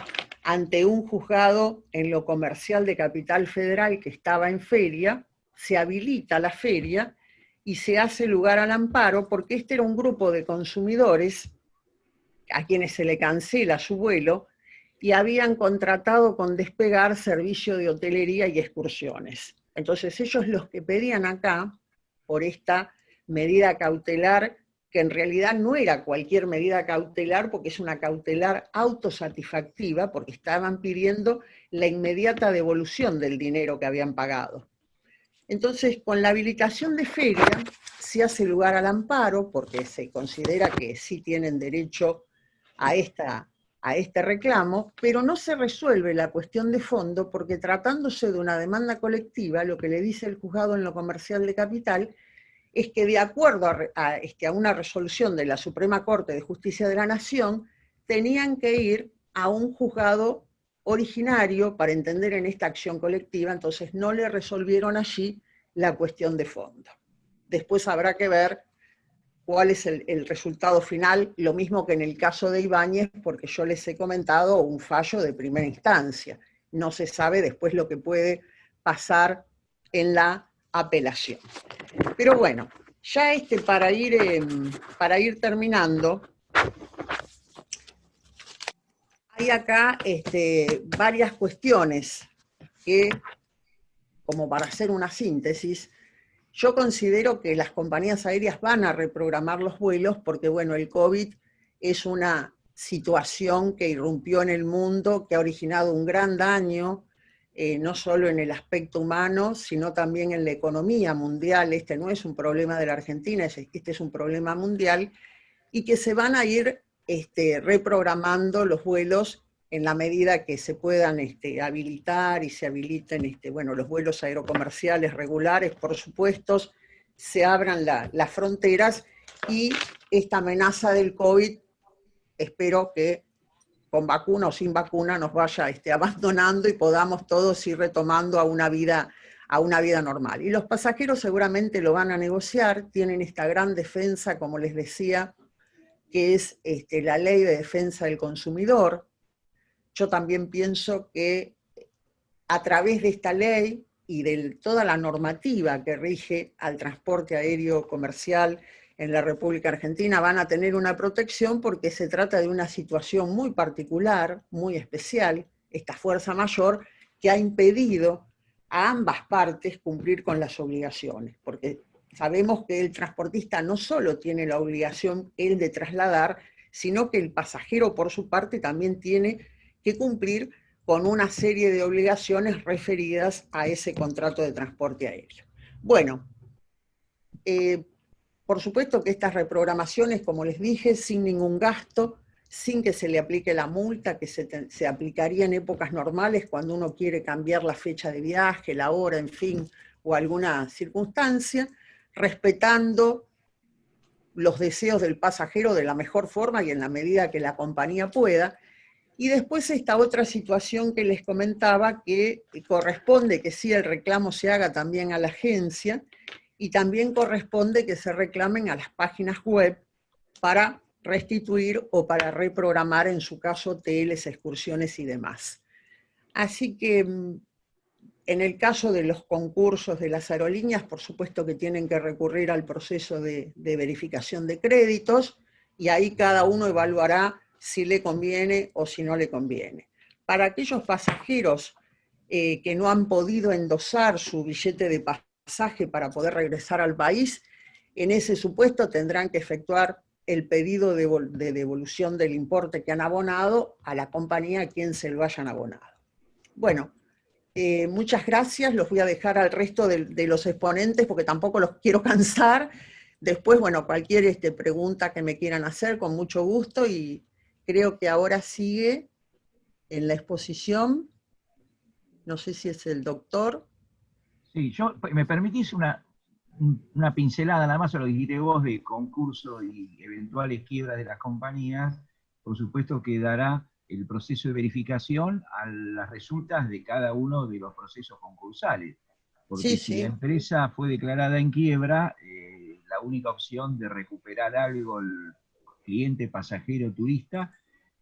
ante un juzgado en lo comercial de Capital Federal que estaba en feria, se habilita la feria y se hace lugar al amparo porque este era un grupo de consumidores a quienes se le cancela su vuelo y habían contratado con Despegar servicio de hotelería y excursiones. Entonces ellos los que pedían acá, por esta medida cautelar, que en realidad no era cualquier medida cautelar, porque es una cautelar autosatisfactiva, porque estaban pidiendo la inmediata devolución del dinero que habían pagado. Entonces, con la habilitación de feria, se hace lugar al amparo, porque se considera que sí tienen derecho a este reclamo, pero no se resuelve la cuestión de fondo, porque tratándose de una demanda colectiva, lo que le dice el juzgado en lo comercial de Capital es que de acuerdo a una resolución de la Suprema Corte de Justicia de la Nación, tenían que ir a un juzgado originario para entender en esta acción colectiva, entonces no le resolvieron allí la cuestión de fondo. Después habrá que ver cuál es el resultado final, lo mismo que en el caso de Ibáñez, porque yo les he comentado un fallo de primera instancia. No se sabe después lo que puede pasar en la apelación. Pero bueno, ya para ir terminando, hay acá varias cuestiones que, como para hacer una síntesis, yo considero que las compañías aéreas van a reprogramar los vuelos porque, bueno, el COVID es una situación que irrumpió en el mundo, que ha originado un gran daño, no solo en el aspecto humano, sino también en la economía mundial. Este no es un problema de la Argentina, este es un problema mundial, y que se van a ir reprogramando los vuelos en la medida que se puedan habilitar y se habiliten bueno, los vuelos aerocomerciales regulares, por supuesto, se abran las fronteras y esta amenaza del COVID, espero que con vacuna o sin vacuna nos vaya abandonando y podamos todos ir retomando a una vida normal. Y los pasajeros seguramente lo van a negociar, tienen esta gran defensa, como les decía, que es la Ley de Defensa del Consumidor. Yo también pienso que a través de esta ley y de toda la normativa que rige al transporte aéreo comercial en la República Argentina van a tener una protección, porque se trata de una situación muy particular, muy especial, esta fuerza mayor que ha impedido a ambas partes cumplir con las obligaciones, porque sabemos que el transportista no solo tiene la obligación él de trasladar, sino que el pasajero por su parte también tiene que cumplir con una serie de obligaciones referidas a ese contrato de transporte aéreo. Bueno, por supuesto que estas reprogramaciones, como les dije, sin ningún gasto, sin que se le aplique la multa que se aplicaría en épocas normales cuando uno quiere cambiar la fecha de viaje, la hora, en fin, o alguna circunstancia, respetando los deseos del pasajero de la mejor forma y en la medida que la compañía pueda. Y después esta otra situación que les comentaba, que corresponde que sí el reclamo se haga también a la agencia, y también corresponde que se reclamen a las páginas web para restituir o para reprogramar, en su caso, hoteles, excursiones y demás. Así que en el caso de los concursos de las aerolíneas, por supuesto que tienen que recurrir al proceso de verificación de créditos, y ahí cada uno evaluará si le conviene o si no le conviene. Para aquellos pasajeros que no han podido endosar su billete de pasaje para poder regresar al país, en ese supuesto tendrán que efectuar el pedido de devolución del importe que han abonado a la compañía a quien se lo hayan abonado. Bueno, muchas gracias, los voy a dejar al resto de los exponentes porque tampoco los quiero cansar. Después, bueno, cualquier pregunta que me quieran hacer, con mucho gusto, y creo que ahora sigue en la exposición, no sé si es el doctor. Sí, ¿me permitís una pincelada nada más a lo que dijiste vos de concurso y eventuales quiebras de las compañías? Por supuesto que dará el proceso de verificación a las resultas de cada uno de los procesos concursales. Porque Sí, si la sí. empresa fue declarada en quiebra, la única opción de recuperar algo el cliente, pasajero, turista,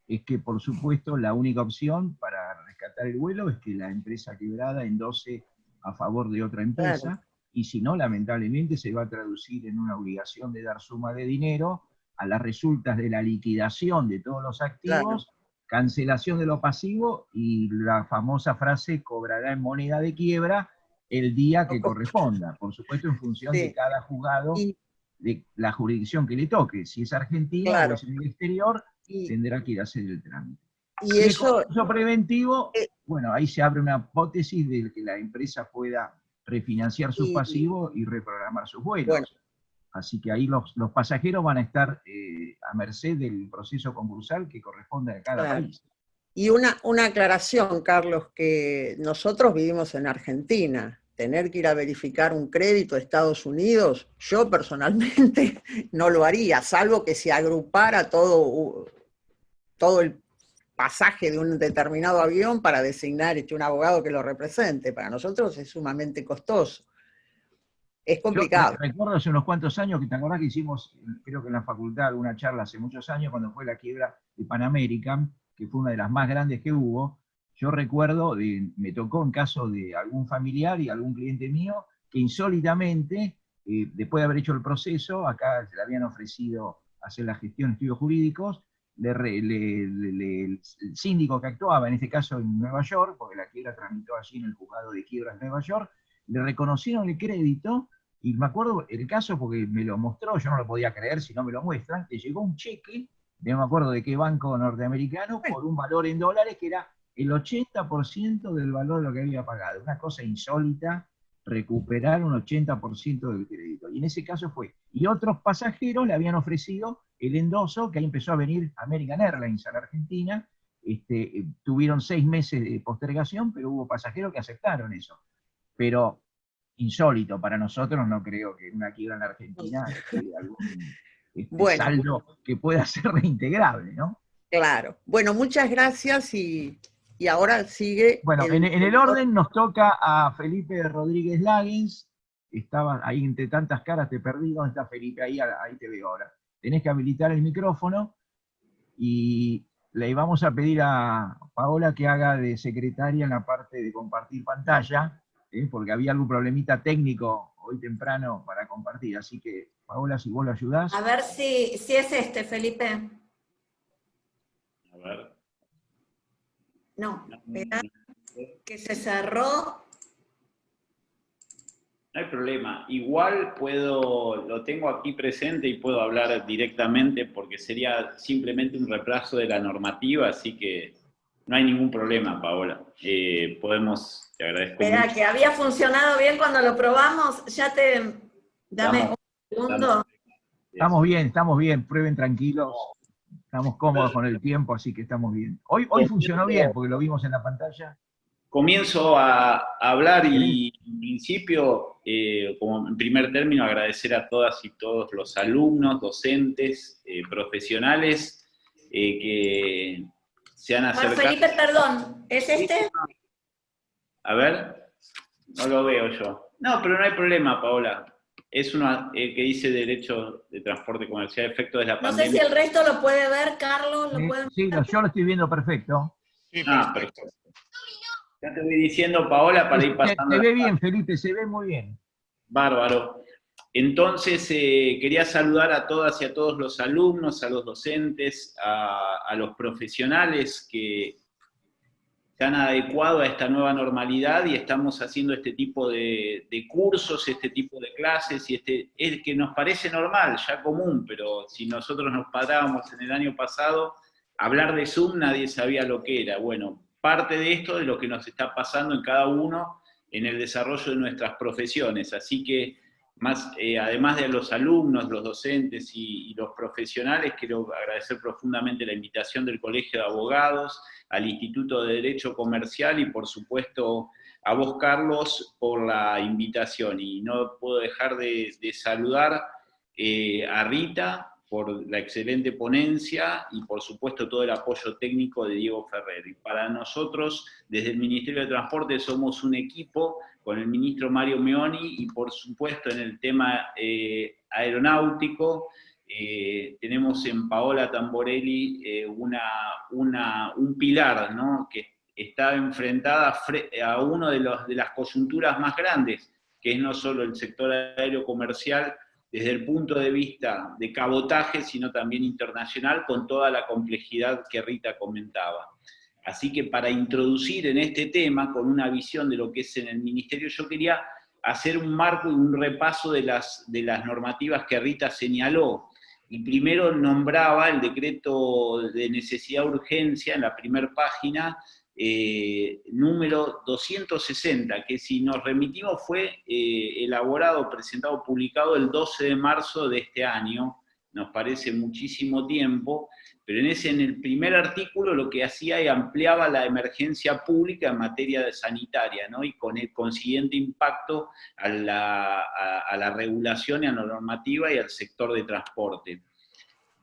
es que por supuesto la única opción para rescatar el vuelo es que la empresa quebrada endose a favor de otra empresa, Claro. Y si no, lamentablemente se va a traducir en una obligación de dar suma de dinero a las resultas de la liquidación de todos los activos, Claro. cancelación de lo pasivo y la famosa frase cobrará en moneda de quiebra el día que corresponda, por supuesto en función de Sí. cada juzgado, Y, de la jurisdicción que le toque. Si es Argentina o claro, es en el exterior, y, tendrá que ir a hacer el trámite. y Y el eso, concurso preventivo, eh, bueno, ahí se abre una hipótesis de que la empresa pueda refinanciar sus y pasivos y reprogramar sus bueno, vuelos. Así que ahí los pasajeros van a estar a merced del proceso concursal que corresponde a cada claro. país. Y una aclaración, Carlos, que nosotros vivimos en Argentina. Tener que ir a verificar un crédito a Estados Unidos, yo personalmente no lo haría, salvo que se agrupara todo el pasaje de un determinado avión para designar un abogado que lo represente. Para nosotros es sumamente costoso. Es Yo complicado. recuerdo hace unos cuantos años, que te acordás que hicimos, creo que en la facultad, alguna charla hace muchos años, cuando fue la quiebra de Pan American, que fue una de las más grandes que hubo. Yo recuerdo, me tocó en caso de algún familiar y algún cliente mío, que insólitamente, después de haber hecho el proceso, acá se le habían ofrecido hacer la gestión de estudios jurídicos, el síndico que actuaba, en este caso en Nueva York, porque la quiebra tramitó allí en el juzgado de quiebras de Nueva York, le reconocieron el crédito, y me acuerdo el caso porque me lo mostró, yo no lo podía creer si no me lo muestran, que llegó un cheque no me acuerdo de qué banco norteamericano, por un valor en dólares que era el 80% del valor de lo que había pagado. Una cosa insólita, recuperar un 80% del crédito. Y en ese caso fue. Y otros pasajeros le habían ofrecido el endoso, que ahí empezó a venir American Airlines a la Argentina. Tuvieron 6 meses de postergación, pero hubo pasajeros que aceptaron eso. Pero insólito para nosotros, no creo que una quiebra en la Argentina algún Bueno, saldo que pueda ser reintegrable, ¿no? claro. Bueno, muchas gracias y ahora sigue Bueno, en el orden nos toca a Felipe Rodríguez Lagens. Estaba ahí entre tantas caras, te perdí. ¿Dónde está Felipe? Ahí te veo ahora. Tenés que habilitar el micrófono y le vamos a pedir a Paola que haga de secretaria en la parte de compartir pantalla, porque había algún problemita técnico hoy temprano para compartir. Así que, Paola, si vos lo ayudás. A ver si es Felipe. A ver. No, espera, que se cerró. No hay problema. Igual lo tengo aquí presente y puedo hablar directamente porque sería simplemente un repaso de la normativa, así que no hay ningún problema, Paola. Te agradezco Espera, mucho. que había funcionado bien cuando lo probamos. Dame un segundo. Estamos bien, prueben tranquilos. Estamos cómodos con el tiempo, así que estamos bien. Hoy funcionó bien, porque lo vimos en la pantalla. Comienzo a hablar y en principio, como en primer término, agradecer a todas y todos los alumnos, docentes, profesionales que se han acercado. Juan Felipe, perdón, ¿es este? A ver, no lo veo yo. No, pero no hay problema, Paola. Es uno que dice Derecho de Transporte Comercial, efectos de la pandemia. No sé si el resto lo puede ver, Carlos. Sí, yo lo estoy viendo perfecto. Perfecto. Ya te voy diciendo, Paola, para ir pasando. Se ve bien, Felipe, se ve muy bien. Bárbaro. Entonces, quería saludar a todas y a todos los alumnos, a los docentes, a los profesionales que se han adecuado a esta nueva normalidad y estamos haciendo este tipo de cursos, este tipo de clases, y es que nos parece normal, ya común, pero si nosotros nos parábamos en el año pasado, hablar de Zoom nadie sabía lo que era. Bueno, parte de esto es lo que nos está pasando en cada uno en el desarrollo de nuestras profesiones, así que además de los alumnos, los docentes y los profesionales, quiero agradecer profundamente la invitación del Colegio de Abogados, al Instituto de Derecho Comercial y por supuesto a vos, Carlos, por la invitación. Y no puedo dejar de saludar a Rita por la excelente ponencia y por supuesto todo el apoyo técnico de Diego Ferrer. Y para nosotros, desde el Ministerio de Transporte, somos un equipo con el ministro Mario Meoni y por supuesto en el tema aeronáutico, tenemos en Paola Tamborelli un pilar, ¿no?, que está enfrentada a una de las coyunturas más grandes, que es no solo el sector aéreo comercial desde el punto de vista de cabotaje, sino también internacional, con toda la complejidad que Rita comentaba. Así que para introducir en este tema, con una visión de lo que es en el Ministerio, yo quería hacer un marco y un repaso de las normativas que Rita señaló. Y primero nombraba el decreto de necesidad de urgencia en la primera página, número 260, que si nos remitimos fue elaborado, presentado, publicado el 12 de marzo de este año, nos parece muchísimo tiempo, pero en el primer artículo lo que hacía y ampliaba la emergencia pública en materia de sanitaria, ¿no?, y con el consiguiente impacto a la regulación y a la normativa y al sector de transporte.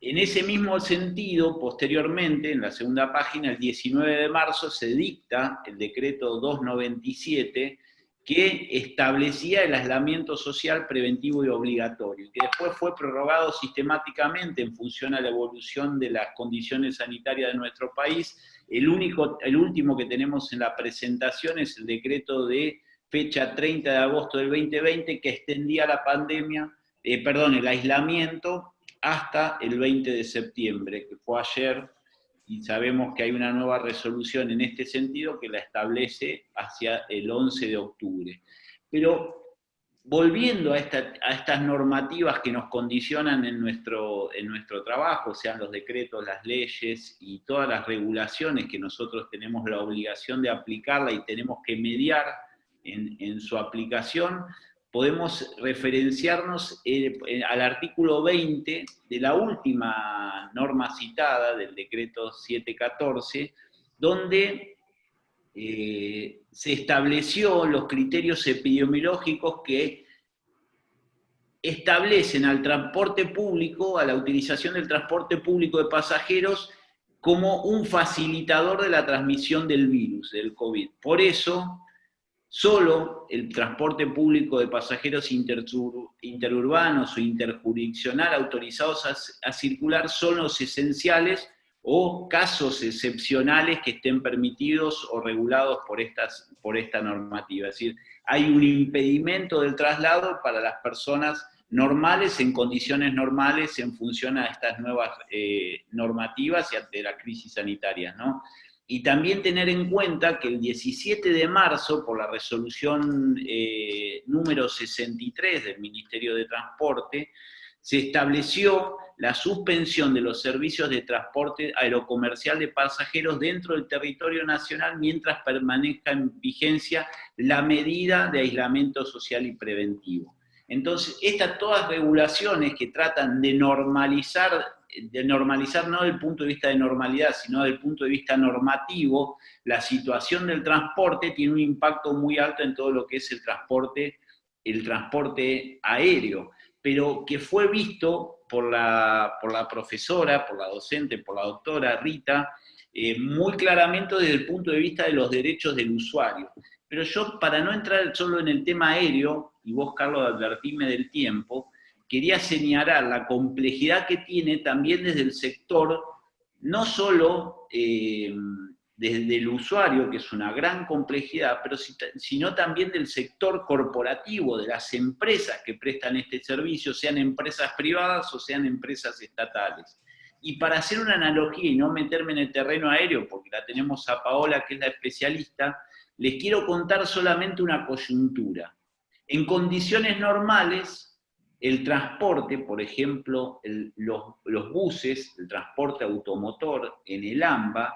En ese mismo sentido, posteriormente, en la segunda página, el 19 de marzo, se dicta el decreto 297, que establecía el aislamiento social preventivo y obligatorio, que después fue prorrogado sistemáticamente en función a la evolución de las condiciones sanitarias de nuestro país. El último que tenemos en la presentación es el decreto de fecha 30 de agosto del 2020, que extendía la el aislamiento hasta el 20 de septiembre, que fue ayer, y sabemos que hay una nueva resolución en este sentido que la establece hacia el 11 de octubre. Pero volviendo a estas normativas que nos condicionan en nuestro trabajo, sean los decretos, las leyes y todas las regulaciones que nosotros tenemos la obligación de aplicarla y tenemos que mediar en su aplicación, podemos referenciarnos al artículo 20 de la última norma citada, del decreto 714, donde se estableció los criterios epidemiológicos que establecen al transporte público, a la utilización del transporte público de pasajeros, como un facilitador de la transmisión del virus, del COVID. Por eso, solo el transporte público de pasajeros interurbanos o interjurisdiccional autorizados a circular son los esenciales o casos excepcionales que estén permitidos o regulados por esta normativa. Es decir, hay un impedimento del traslado para las personas normales, en condiciones normales, en función a estas nuevas normativas y ante la crisis sanitaria, ¿no? Y también tener en cuenta que el 17 de marzo, por la resolución número 63 del Ministerio de Transporte, se estableció la suspensión de los servicios de transporte aerocomercial de pasajeros dentro del territorio nacional mientras permanezca en vigencia la medida de aislamiento social y preventivo. Entonces, estas todas regulaciones que tratan de normalizar no desde el punto de vista de normalidad, sino desde el punto de vista normativo, la situación del transporte tiene un impacto muy alto en todo lo que es el transporte aéreo, pero que fue visto por la profesora, por la docente, por la doctora Rita, muy claramente desde el punto de vista de los derechos del usuario. Pero yo, para no entrar solo en el tema aéreo, y vos, Carlos, advertime del tiempo, quería señalar la complejidad que tiene también desde el sector, no solo desde el usuario, que es una gran complejidad, pero sino también del sector corporativo, de las empresas que prestan este servicio, sean empresas privadas o sean empresas estatales. Y para hacer una analogía y no meterme en el terreno aéreo, porque la tenemos a Paola, que es la especialista, les quiero contar solamente una coyuntura. En condiciones normales, el transporte, por ejemplo, los buses, el transporte automotor en el AMBA,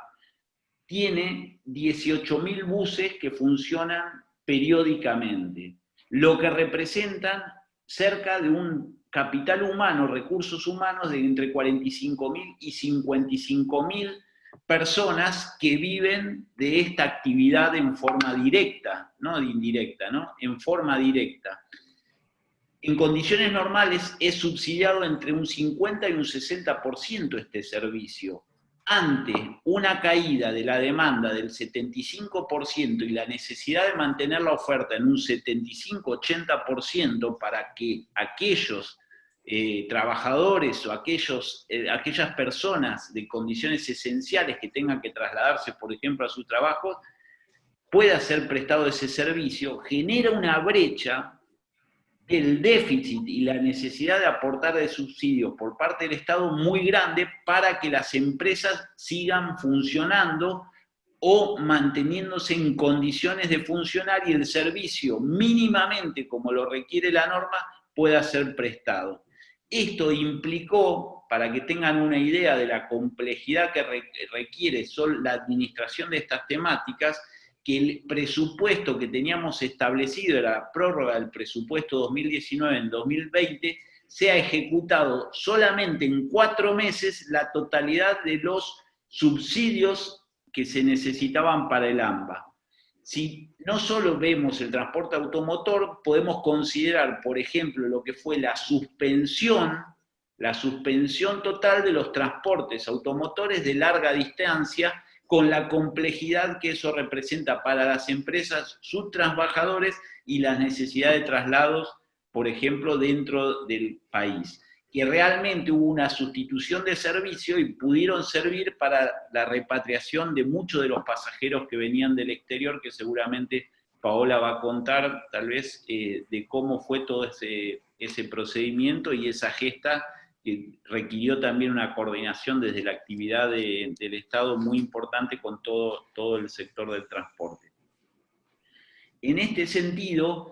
tiene 18.000 buses que funcionan periódicamente, lo que representan cerca de un capital humano, recursos humanos de entre 45.000 y 55.000 personas que viven de esta actividad en forma directa, no indirecta, ¿no? En forma directa. En condiciones normales es subsidiado entre un 50 y un 60% este servicio. Ante una caída de la demanda del 75% y la necesidad de mantener la oferta en un 75-80% para que aquellos trabajadores o aquellas personas de condiciones esenciales que tengan que trasladarse, por ejemplo, a sus trabajos, pueda ser prestado ese servicio, genera una brecha del déficit y la necesidad de aportar de subsidios por parte del Estado muy grande para que las empresas sigan funcionando o manteniéndose en condiciones de funcionar y el servicio mínimamente, como lo requiere la norma, pueda ser prestado. Esto implicó, para que tengan una idea de la complejidad que requiere la administración de estas temáticas, que el presupuesto que teníamos establecido, la prórroga del presupuesto 2019 en 2020, sea ejecutado solamente en 4 meses la totalidad de los subsidios que se necesitaban para el AMBA. Si no solo vemos el transporte automotor, podemos considerar, por ejemplo, lo que fue la suspensión total de los transportes automotores de larga distancia, con la complejidad que eso representa para las empresas, sus trabajadores y la necesidad de traslados, por ejemplo, dentro del país. Que realmente hubo una sustitución de servicio y pudieron servir para la repatriación de muchos de los pasajeros que venían del exterior, que seguramente Paola va a contar, tal vez, de cómo fue todo ese procedimiento y esa gesta que requirió también una coordinación desde la actividad del Estado muy importante con todo el sector del transporte. En este sentido,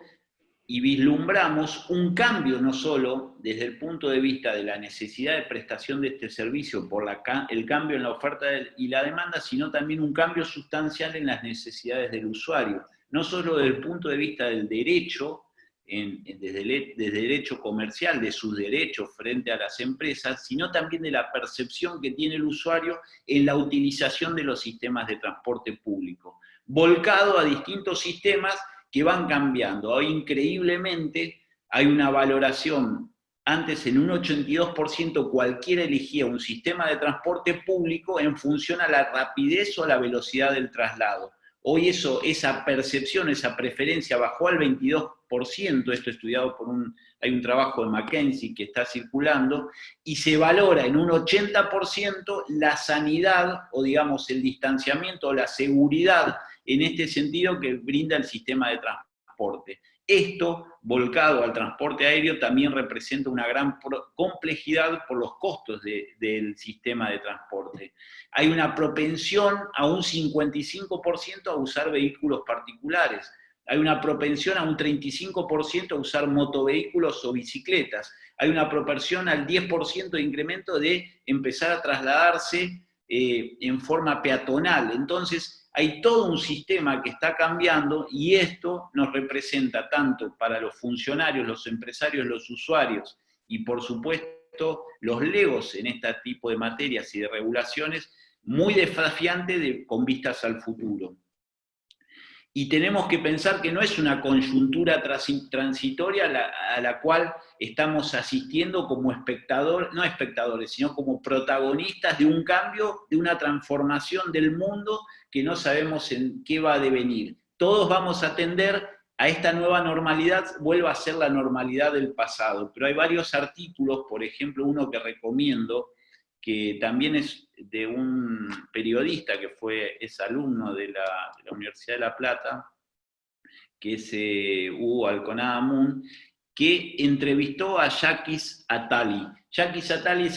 y vislumbramos un cambio no solo desde el punto de vista de la necesidad de prestación de este servicio por el cambio en la oferta y la demanda, sino también un cambio sustancial en las necesidades del usuario, no solo desde el punto de vista del derecho, desde derecho comercial, de sus derechos frente a las empresas, sino también de la percepción que tiene el usuario en la utilización de los sistemas de transporte público, volcado a distintos sistemas que van cambiando. Hoy, increíblemente, hay una valoración. Antes, en un 82%, cualquiera elegía un sistema de transporte público en función a la rapidez o a la velocidad del traslado. Hoy esa percepción, esa preferencia bajó al 22%, esto estudiado hay un trabajo de McKinsey que está circulando, y se valora en un 80% la sanidad, o digamos el distanciamiento, o la seguridad, en este sentido que brinda el sistema de transporte. Esto, volcado al transporte aéreo, también representa una gran complejidad por los costos del sistema de transporte. Hay una propensión a un 55% a usar vehículos particulares. Hay una propensión a un 35% a usar motovehículos o bicicletas. Hay una propensión al 10% de incremento de empezar a trasladarse en forma peatonal. Entonces, hay todo un sistema que está cambiando y esto nos representa tanto para los funcionarios, los empresarios, los usuarios y por supuesto los legos en este tipo de materias y de regulaciones muy desafiante con vistas al futuro. Y tenemos que pensar que no es una coyuntura transitoria a la cual estamos asistiendo como no espectadores, sino como protagonistas de un cambio, de una transformación del mundo que no sabemos en qué va a devenir. Todos vamos a tender a esta nueva normalidad, vuelva a ser la normalidad del pasado. Pero hay varios artículos, por ejemplo, uno que recomiendo, que también es de un periodista que es alumno de la Universidad de La Plata, que es Hugo Alconada-Moon, que entrevistó a Jacques Attali. Jacques Attali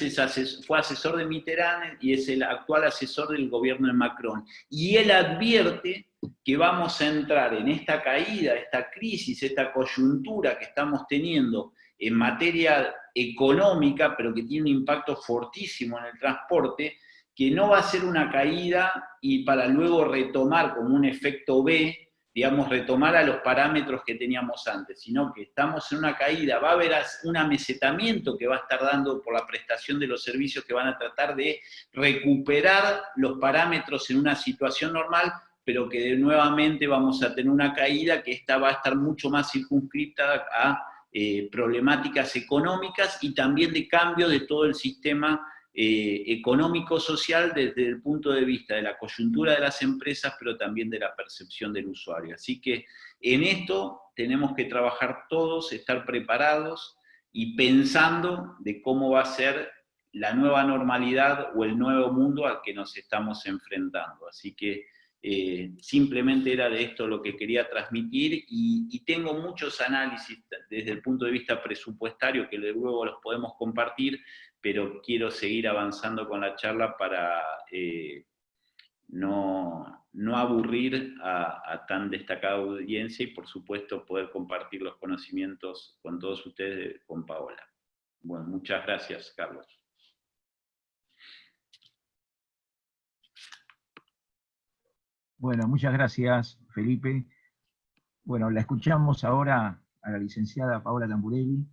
fue asesor de Mitterrand y es el actual asesor del gobierno de Macron. Y él advierte que vamos a entrar en esta caída, esta crisis, esta coyuntura que estamos teniendo en materia económica, pero que tiene un impacto fortísimo en el transporte, que no va a ser una caída y para luego retomar como un efecto B, digamos, retomar a los parámetros que teníamos antes, sino que estamos en una caída, va a haber un amesetamiento que va a estar dando por la prestación de los servicios que van a tratar de recuperar los parámetros en una situación normal, pero que nuevamente vamos a tener una caída que esta va a estar mucho más circunscrita a problemáticas económicas y también de cambio de todo el sistema económico-social desde el punto de vista de la coyuntura de las empresas, pero también de la percepción del usuario. Así que en esto tenemos que trabajar todos, estar preparados y pensando de cómo va a ser la nueva normalidad o el nuevo mundo al que nos estamos enfrentando. Así que simplemente era de esto lo que quería transmitir y tengo muchos análisis desde el punto de vista presupuestario que luego los podemos compartir, pero quiero seguir avanzando con la charla para no aburrir a tan destacada audiencia y por supuesto poder compartir los conocimientos con todos ustedes, con Paola. Bueno, muchas gracias, Carlos. Bueno, muchas gracias, Felipe. Bueno, la escuchamos ahora a la licenciada Paola Tamburelli.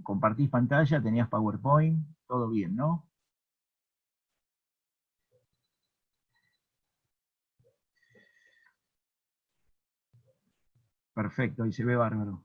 Compartís pantalla, tenías PowerPoint, todo bien, ¿no? Perfecto, ahí se ve bárbaro.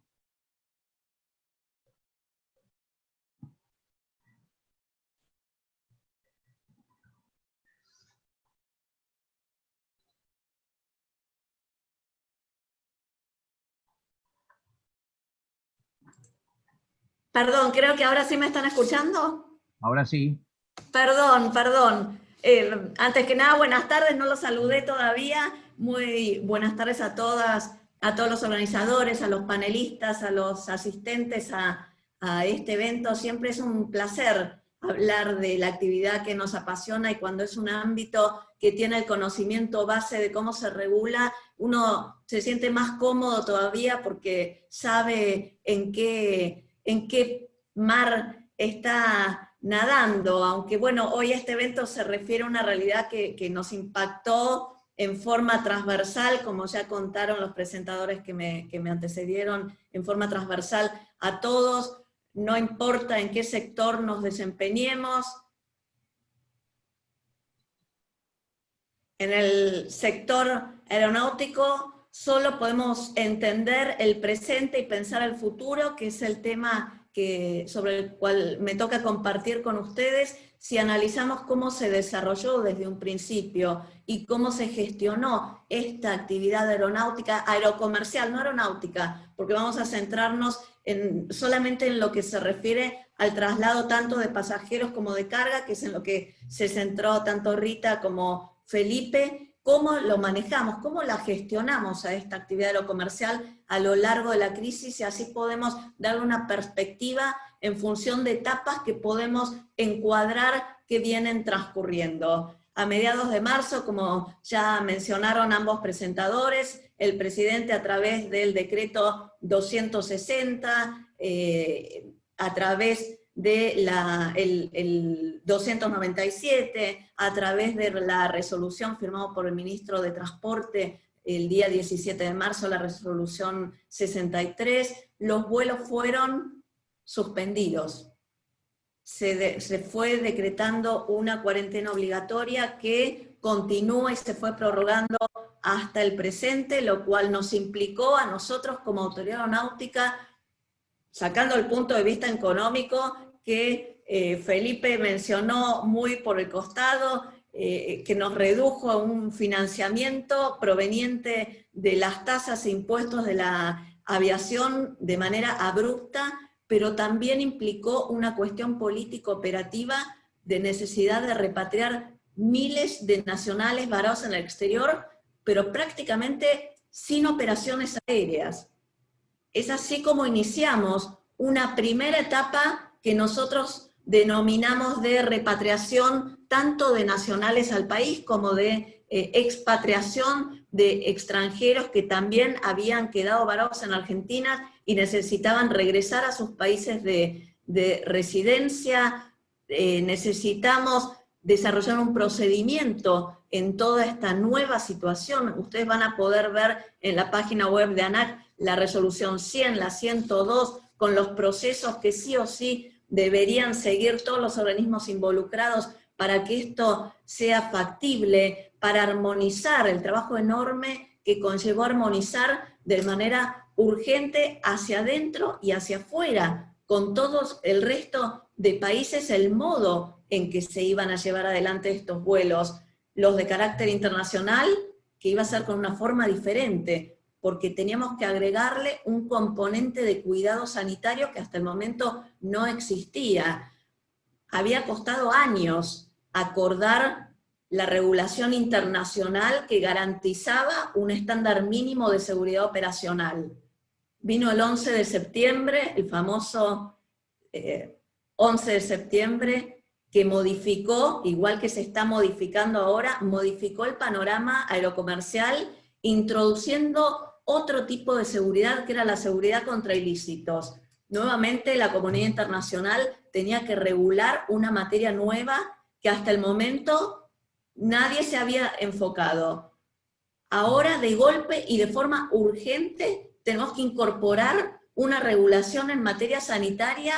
Perdón, creo que ahora sí me están escuchando. Ahora sí. Perdón. Antes que nada, buenas tardes, no los saludé todavía. Muy buenas tardes a todas, a todos los organizadores, a los panelistas, a los asistentes a este evento. Siempre es un placer hablar de la actividad que nos apasiona, y cuando es un ámbito que tiene el conocimiento base de cómo se regula, uno se siente más cómodo todavía porque sabe en qué mar está nadando, aunque bueno, hoy este evento se refiere a una realidad que nos impactó en forma transversal, como ya contaron los presentadores que me antecedieron, en forma transversal a todos, no importa en qué sector nos desempeñemos. En el sector aeronáutico solo podemos entender el presente y pensar el futuro, que es el tema sobre el cual me toca compartir con ustedes, si analizamos cómo se desarrolló desde un principio y cómo se gestionó esta actividad aeronáutica, aerocomercial, no aeronáutica, porque vamos a centrarnos solamente en lo que se refiere al traslado tanto de pasajeros como de carga, que es en lo que se centró tanto Rita como Felipe. ¿Cómo lo manejamos? ¿Cómo la gestionamos a esta actividad aerocomercial a lo largo de la crisis? Y así podemos darle una perspectiva en función de etapas que podemos encuadrar que vienen transcurriendo. A mediados de marzo, como ya mencionaron ambos presentadores, el presidente a través del decreto 260, a través el 297, a través de la resolución firmada por el ministro de Transporte el día 17 de marzo, la resolución 63, los vuelos fueron suspendidos. Se fue decretando una cuarentena obligatoria que continúa y se fue prorrogando hasta el presente, lo cual nos implicó a nosotros como autoridad aeronáutica, sacando el punto de vista económico que Felipe mencionó muy por el costado, que nos redujo a un financiamiento proveniente de las tasas e impuestos de la aviación de manera abrupta, pero también implicó una cuestión político-operativa de necesidad de repatriar miles de nacionales varados en el exterior, pero prácticamente sin operaciones aéreas. Es así como iniciamos una primera etapa que nosotros denominamos de repatriación tanto de nacionales al país como de expatriación de extranjeros que también habían quedado varados en Argentina y necesitaban regresar a sus países de residencia. Necesitamos desarrollar un procedimiento en toda esta nueva situación. Ustedes van a poder ver en la página web de ANAC la resolución 100, la 102, con los procesos que sí o sí deberían seguir todos los organismos involucrados para que esto sea factible, para armonizar el trabajo enorme que conllevó armonizar de manera urgente hacia adentro y hacia afuera, con todos el resto de países, el modo en que se iban a llevar adelante estos vuelos, los de carácter internacional, que iba a ser con una forma diferente, porque teníamos que agregarle un componente de cuidado sanitario que hasta el momento no existía. Había costado años acordar la regulación internacional que garantizaba un estándar mínimo de seguridad operacional. Vino el 11 de septiembre, el famoso 11 de septiembre, que modificó, igual que se está modificando ahora, modificó el panorama aerocomercial, introduciendo otro tipo de seguridad, que era la seguridad contra ilícitos. Nuevamente la comunidad internacional tenía que regular una materia nueva que hasta el momento nadie se había enfocado. Ahora, de golpe y de forma urgente, tenemos que incorporar una regulación en materia sanitaria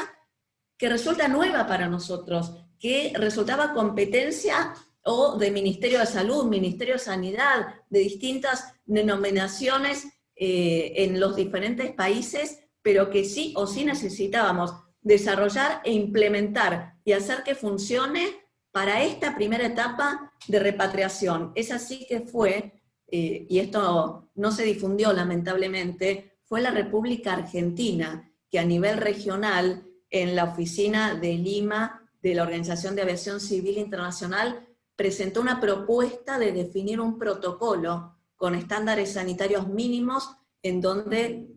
que resulta nueva para nosotros, que resultaba competencia o de Ministerio de Salud, Ministerio de Sanidad, de distintas denominaciones en los diferentes países, pero que sí o sí necesitábamos desarrollar e implementar y hacer que funcione para esta primera etapa de repatriación. Es así que fue, y esto no se difundió lamentablemente, fue la República Argentina, que a nivel regional, en la oficina de Lima, de la Organización de Aviación Civil Internacional, presentó una propuesta de definir un protocolo con estándares sanitarios mínimos en donde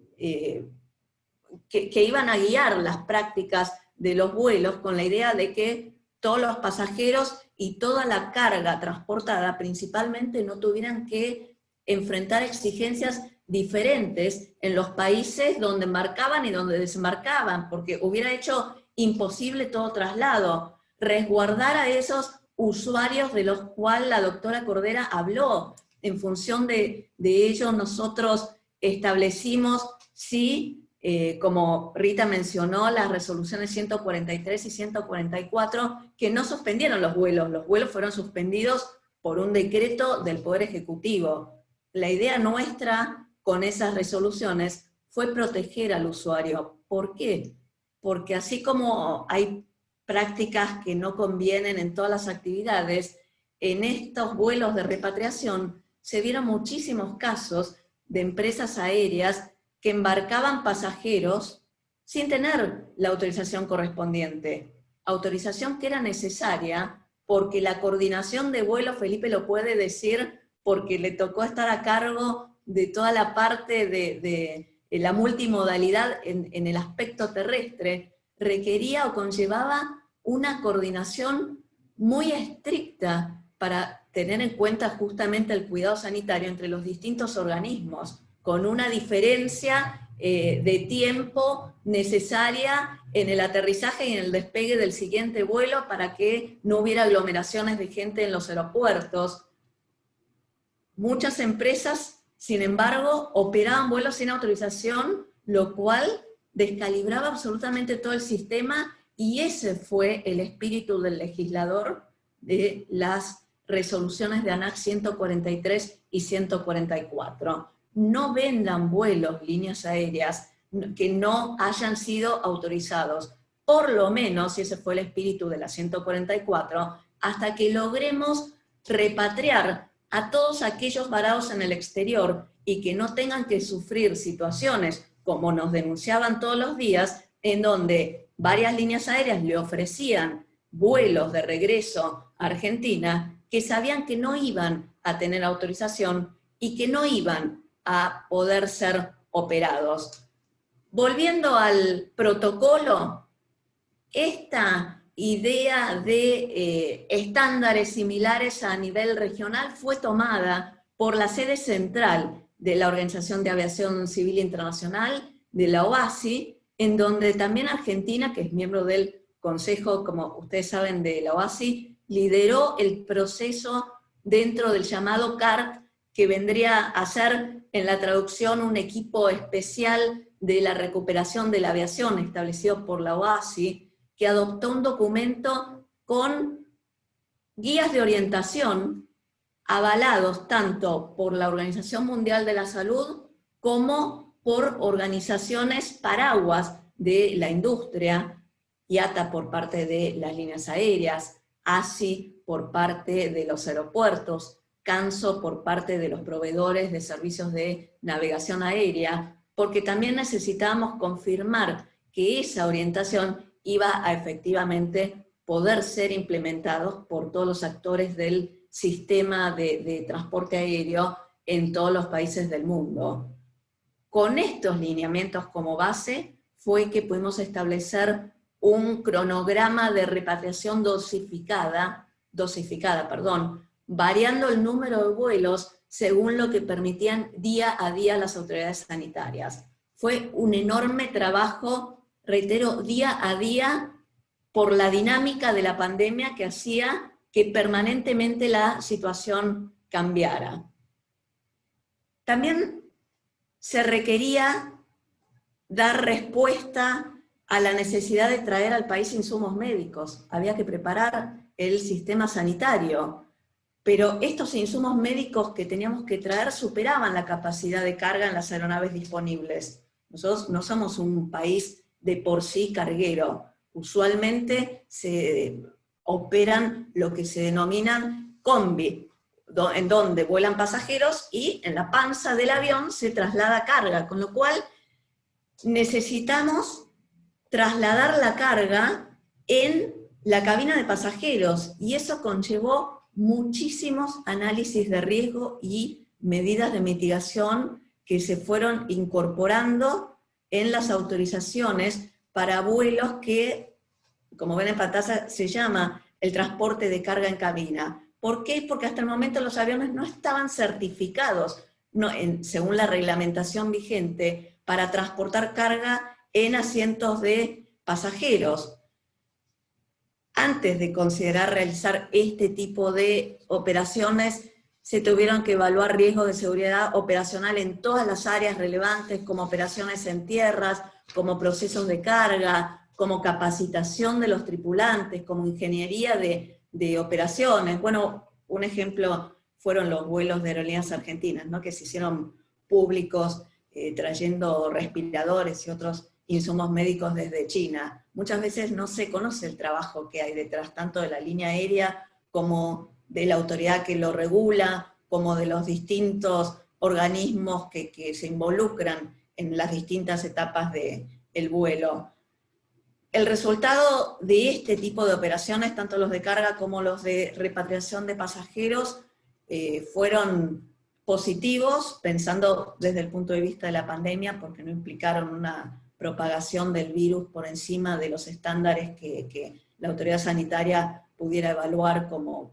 que iban a guiar las prácticas de los vuelos con la idea de que todos los pasajeros y toda la carga transportada principalmente no tuvieran que enfrentar exigencias diferentes en los países donde embarcaban y donde desembarcaban, porque hubiera hecho imposible todo traslado. Resguardar a esos usuarios de los cuales la doctora Cordera habló. En función de ello nosotros establecimos, sí, como Rita mencionó, las resoluciones 143 y 144, que no suspendieron los vuelos fueron suspendidos por un decreto del Poder Ejecutivo. La idea nuestra con esas resoluciones fue proteger al usuario. ¿Por qué? Porque así como hay prácticas que no convienen en todas las actividades, en estos vuelos de repatriación se vieron muchísimos casos de empresas aéreas que embarcaban pasajeros sin tener la autorización correspondiente. Autorización que era necesaria porque la coordinación de vuelo, Felipe lo puede decir, porque le tocó estar a cargo de toda la parte de la multimodalidad en el aspecto terrestre, requería o conllevaba una coordinación muy estricta para tener en cuenta justamente el cuidado sanitario entre los distintos organismos, con una diferencia de tiempo necesaria en el aterrizaje y en el despegue del siguiente vuelo para que no hubiera aglomeraciones de gente en los aeropuertos. Muchas empresas, sin embargo, operaban vuelos sin autorización, lo cual descalibraba absolutamente todo el sistema, y ese fue el espíritu del legislador de las resoluciones de ANAC 143 y 144. No vendan vuelos, líneas aéreas, que no hayan sido autorizados, por lo menos, y ese fue el espíritu de la 144, hasta que logremos repatriar a todos aquellos varados en el exterior y que no tengan que sufrir situaciones, como nos denunciaban todos los días, en donde varias líneas aéreas le ofrecían vuelos de regreso a Argentina que sabían que no iban a tener autorización y que no iban a poder ser operados. Volviendo al protocolo, esta idea de estándares similares a nivel regional fue tomada por la sede central de la Organización de Aviación Civil Internacional, de la OASI, en donde también Argentina, que es miembro del Consejo, como ustedes saben, de la OASI, lideró el proceso dentro del llamado CART, que vendría a ser en la traducción un equipo especial de la recuperación de la aviación establecido por la OASI, que adoptó un documento con guías de orientación avalados tanto por la Organización Mundial de la Salud como por organizaciones paraguas de la industria, IATA por parte de las líneas aéreas, ASI por parte de los aeropuertos, CANSO por parte de los proveedores de servicios de navegación aérea, porque también necesitábamos confirmar que esa orientación iba a efectivamente poder ser implementados por todos los actores del sistema de transporte aéreo en todos los países del mundo. Con estos lineamientos como base fue que pudimos establecer un cronograma de repatriación dosificada, variando el número de vuelos según lo que permitían día a día las autoridades sanitarias. Fue un enorme trabajo, reitero, día a día, por la dinámica de la pandemia que hacía que permanentemente la situación cambiara. También se requería dar respuesta a la necesidad de traer al país insumos médicos. Había que preparar el sistema sanitario, pero estos insumos médicos que teníamos que traer superaban la capacidad de carga en las aeronaves disponibles. Nosotros no somos un país de por sí carguero. Usualmente se operan lo que se denominan combi, en donde vuelan pasajeros y en la panza del avión se traslada carga, con lo cual necesitamos trasladar la carga en la cabina de pasajeros, y eso conllevó muchísimos análisis de riesgo y medidas de mitigación que se fueron incorporando en las autorizaciones para vuelos que, como ven en pantalla, se llama el transporte de carga en cabina. ¿Por qué? Porque hasta el momento los aviones no estaban certificados, según la reglamentación vigente, para transportar carga en asientos de pasajeros. Antes de considerar realizar este tipo de operaciones, se tuvieron que evaluar riesgos de seguridad operacional en todas las áreas relevantes, como operaciones en tierras, como procesos de carga, como capacitación de los tripulantes, como ingeniería de operaciones. Bueno, un ejemplo fueron los vuelos de Aerolíneas Argentinas, ¿no?, que se hicieron públicos trayendo respiradores y otros insumos médicos desde China. Muchas veces no se conoce el trabajo que hay detrás, tanto de la línea aérea como de la autoridad que lo regula, como de los distintos organismos que se involucran en las distintas etapas del vuelo. El resultado de este tipo de operaciones, tanto los de carga como los de repatriación de pasajeros, fueron positivos, pensando desde el punto de vista de la pandemia, porque no implicaron una propagación del virus por encima de los estándares que la autoridad sanitaria pudiera evaluar como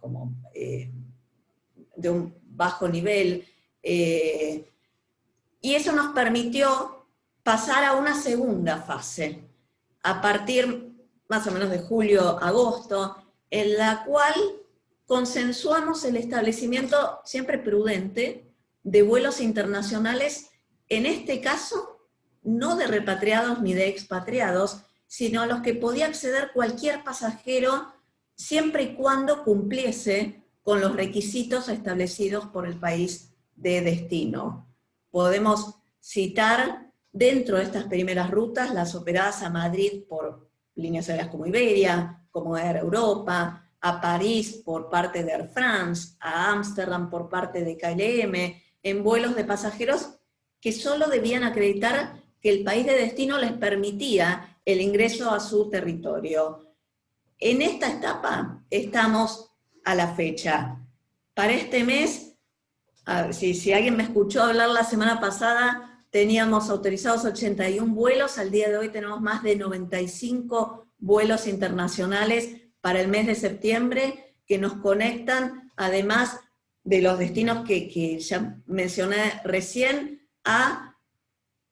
de un bajo nivel. Y eso nos permitió pasar a una segunda fase, a partir más o menos de julio-agosto, en la cual consensuamos el establecimiento, siempre prudente, de vuelos internacionales, en este caso, no de repatriados ni de expatriados, sino a los que podía acceder cualquier pasajero, siempre y cuando cumpliese con los requisitos establecidos por el país de destino. Podemos citar dentro de estas primeras rutas las operadas a Madrid por líneas aéreas como Iberia, como Air Europa, a París por parte de Air France, a Ámsterdam por parte de KLM, en vuelos de pasajeros que solo debían acreditar que el país de destino les permitía el ingreso a su territorio. En esta etapa estamos a la fecha. Para este mes, si alguien me escuchó hablar la semana pasada, teníamos autorizados 81 vuelos, al día de hoy tenemos más de 95 vuelos internacionales para el mes de septiembre, que nos conectan, además de los destinos que ya mencioné recién, a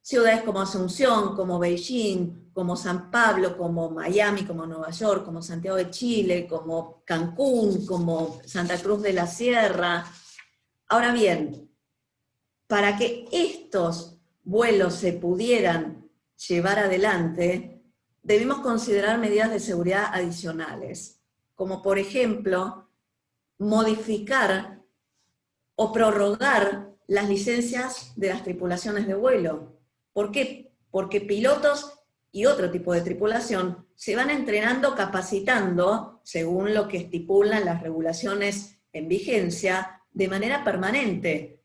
ciudades como Asunción, como Beijing, como San Pablo, como Miami, como Nueva York, como Santiago de Chile, como Cancún, como Santa Cruz de la Sierra. Ahora bien, para que estos vuelos se pudieran llevar adelante, debimos considerar medidas de seguridad adicionales, como por ejemplo, modificar o prorrogar las licencias de las tripulaciones de vuelo. ¿Por qué? Porque pilotos y otro tipo de tripulación se van entrenando, capacitando, según lo que estipulan las regulaciones en vigencia, de manera permanente.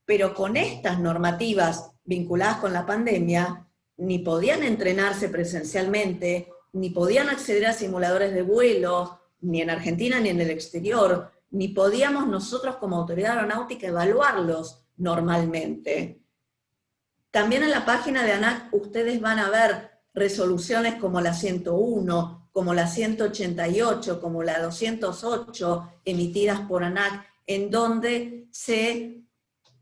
Pero con estas normativas vinculadas con la pandemia, ni podían entrenarse presencialmente, ni podían acceder a simuladores de vuelo, ni en Argentina ni en el exterior, ni podíamos nosotros como autoridad aeronáutica evaluarlos normalmente. También en la página de ANAC ustedes van a ver resoluciones como la 101, como la 188, como la 208, emitidas por ANAC, en donde se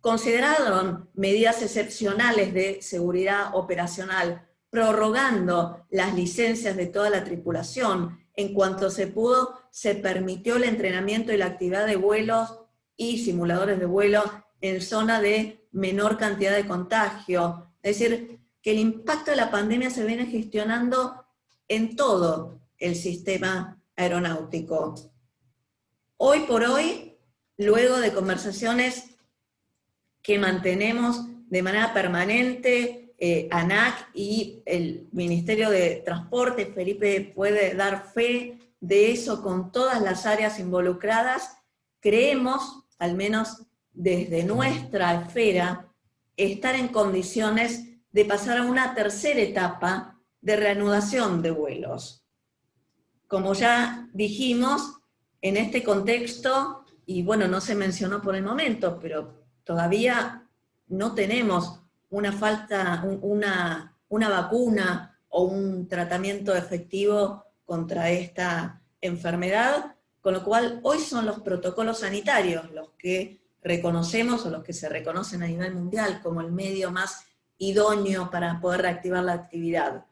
consideraron medidas excepcionales de seguridad operacional, prorrogando las licencias de toda la tripulación. En cuanto se pudo, se permitió el entrenamiento y la actividad de vuelos y simuladores de vuelo en zona de menor cantidad de contagio. Es decir, que el impacto de la pandemia se viene gestionando en todo el sistema aeronáutico. Hoy por hoy, luego de conversaciones que mantenemos de manera permanente, ANAC y el Ministerio de Transporte, Felipe puede dar fe de eso con todas las áreas involucradas, creemos, al menos desde nuestra esfera, estar en condiciones de pasar a una tercera etapa de reanudación de vuelos. Como ya dijimos, en este contexto, y bueno, no se mencionó por el momento, pero todavía no tenemos una vacuna o un tratamiento efectivo contra esta enfermedad, con lo cual hoy son los protocolos sanitarios los que reconocemos o los que se reconocen a nivel mundial como el medio más idóneo para poder reactivar la actividad.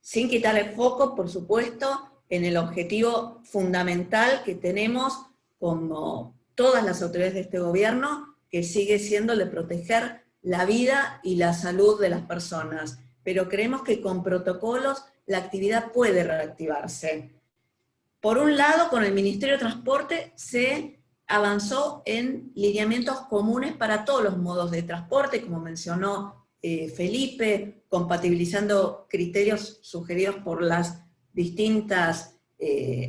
Sin quitar el foco, por supuesto, en el objetivo fundamental que tenemos como todas las autoridades de este gobierno, que sigue siendo el de proteger la vida y la salud de las personas. Pero creemos que con protocolos la actividad puede reactivarse. Por un lado, con el Ministerio de Transporte se avanzó en lineamientos comunes para todos los modos de transporte, como mencionó Felipe, compatibilizando criterios sugeridos por las distintas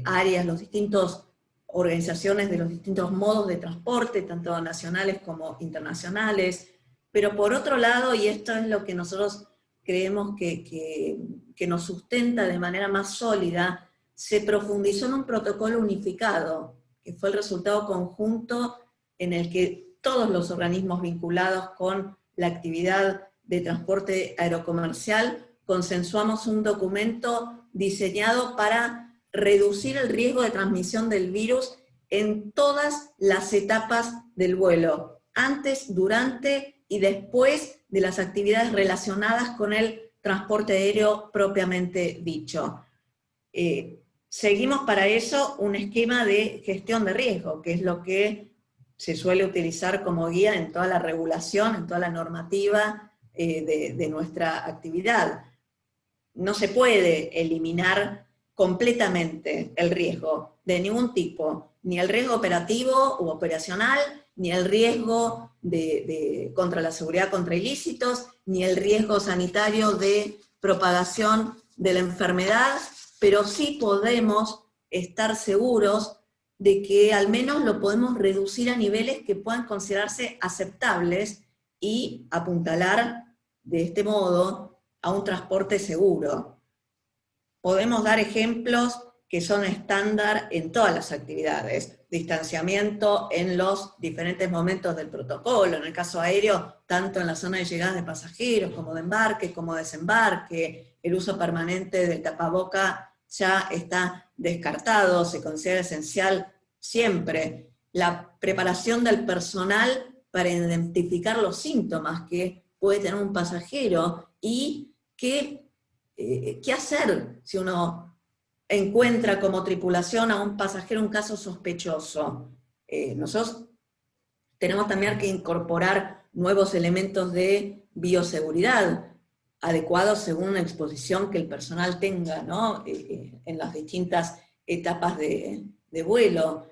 áreas, las distintas organizaciones de los distintos modos de transporte, tanto nacionales como internacionales. Pero por otro lado, y esto es lo que nosotros creemos que nos sustenta de manera más sólida, se profundizó en un protocolo unificado, que fue el resultado conjunto en el que todos los organismos vinculados con la actividad de transporte aerocomercial consensuamos un documento diseñado para reducir el riesgo de transmisión del virus en todas las etapas del vuelo, antes, durante y después de las actividades relacionadas con el transporte aéreo propiamente dicho. Seguimos para eso un esquema de gestión de riesgo, que es lo que se suele utilizar como guía en toda la regulación, en toda la normativa de nuestra actividad. No se puede eliminar completamente el riesgo de ningún tipo, ni el riesgo operativo u operacional, ni el riesgo contra la seguridad contra ilícitos, ni el riesgo sanitario de propagación de la enfermedad, pero sí podemos estar seguros de que al menos lo podemos reducir a niveles que puedan considerarse aceptables y apuntalar de este modo a un transporte seguro. Podemos dar ejemplos que son estándar en todas las actividades. Distanciamiento en los diferentes momentos del protocolo, en el caso aéreo, tanto en la zona de llegada de pasajeros, como de embarque, como desembarque. El uso permanente del tapaboca ya está descartado, se considera esencial siempre. La preparación del personal para identificar los síntomas que puede tener un pasajero y qué hacer si uno encuentra como tripulación a un pasajero un caso sospechoso. Nosotros tenemos también que incorporar nuevos elementos de bioseguridad, adecuados según la exposición que el personal tenga, ¿no? En las distintas etapas de vuelo.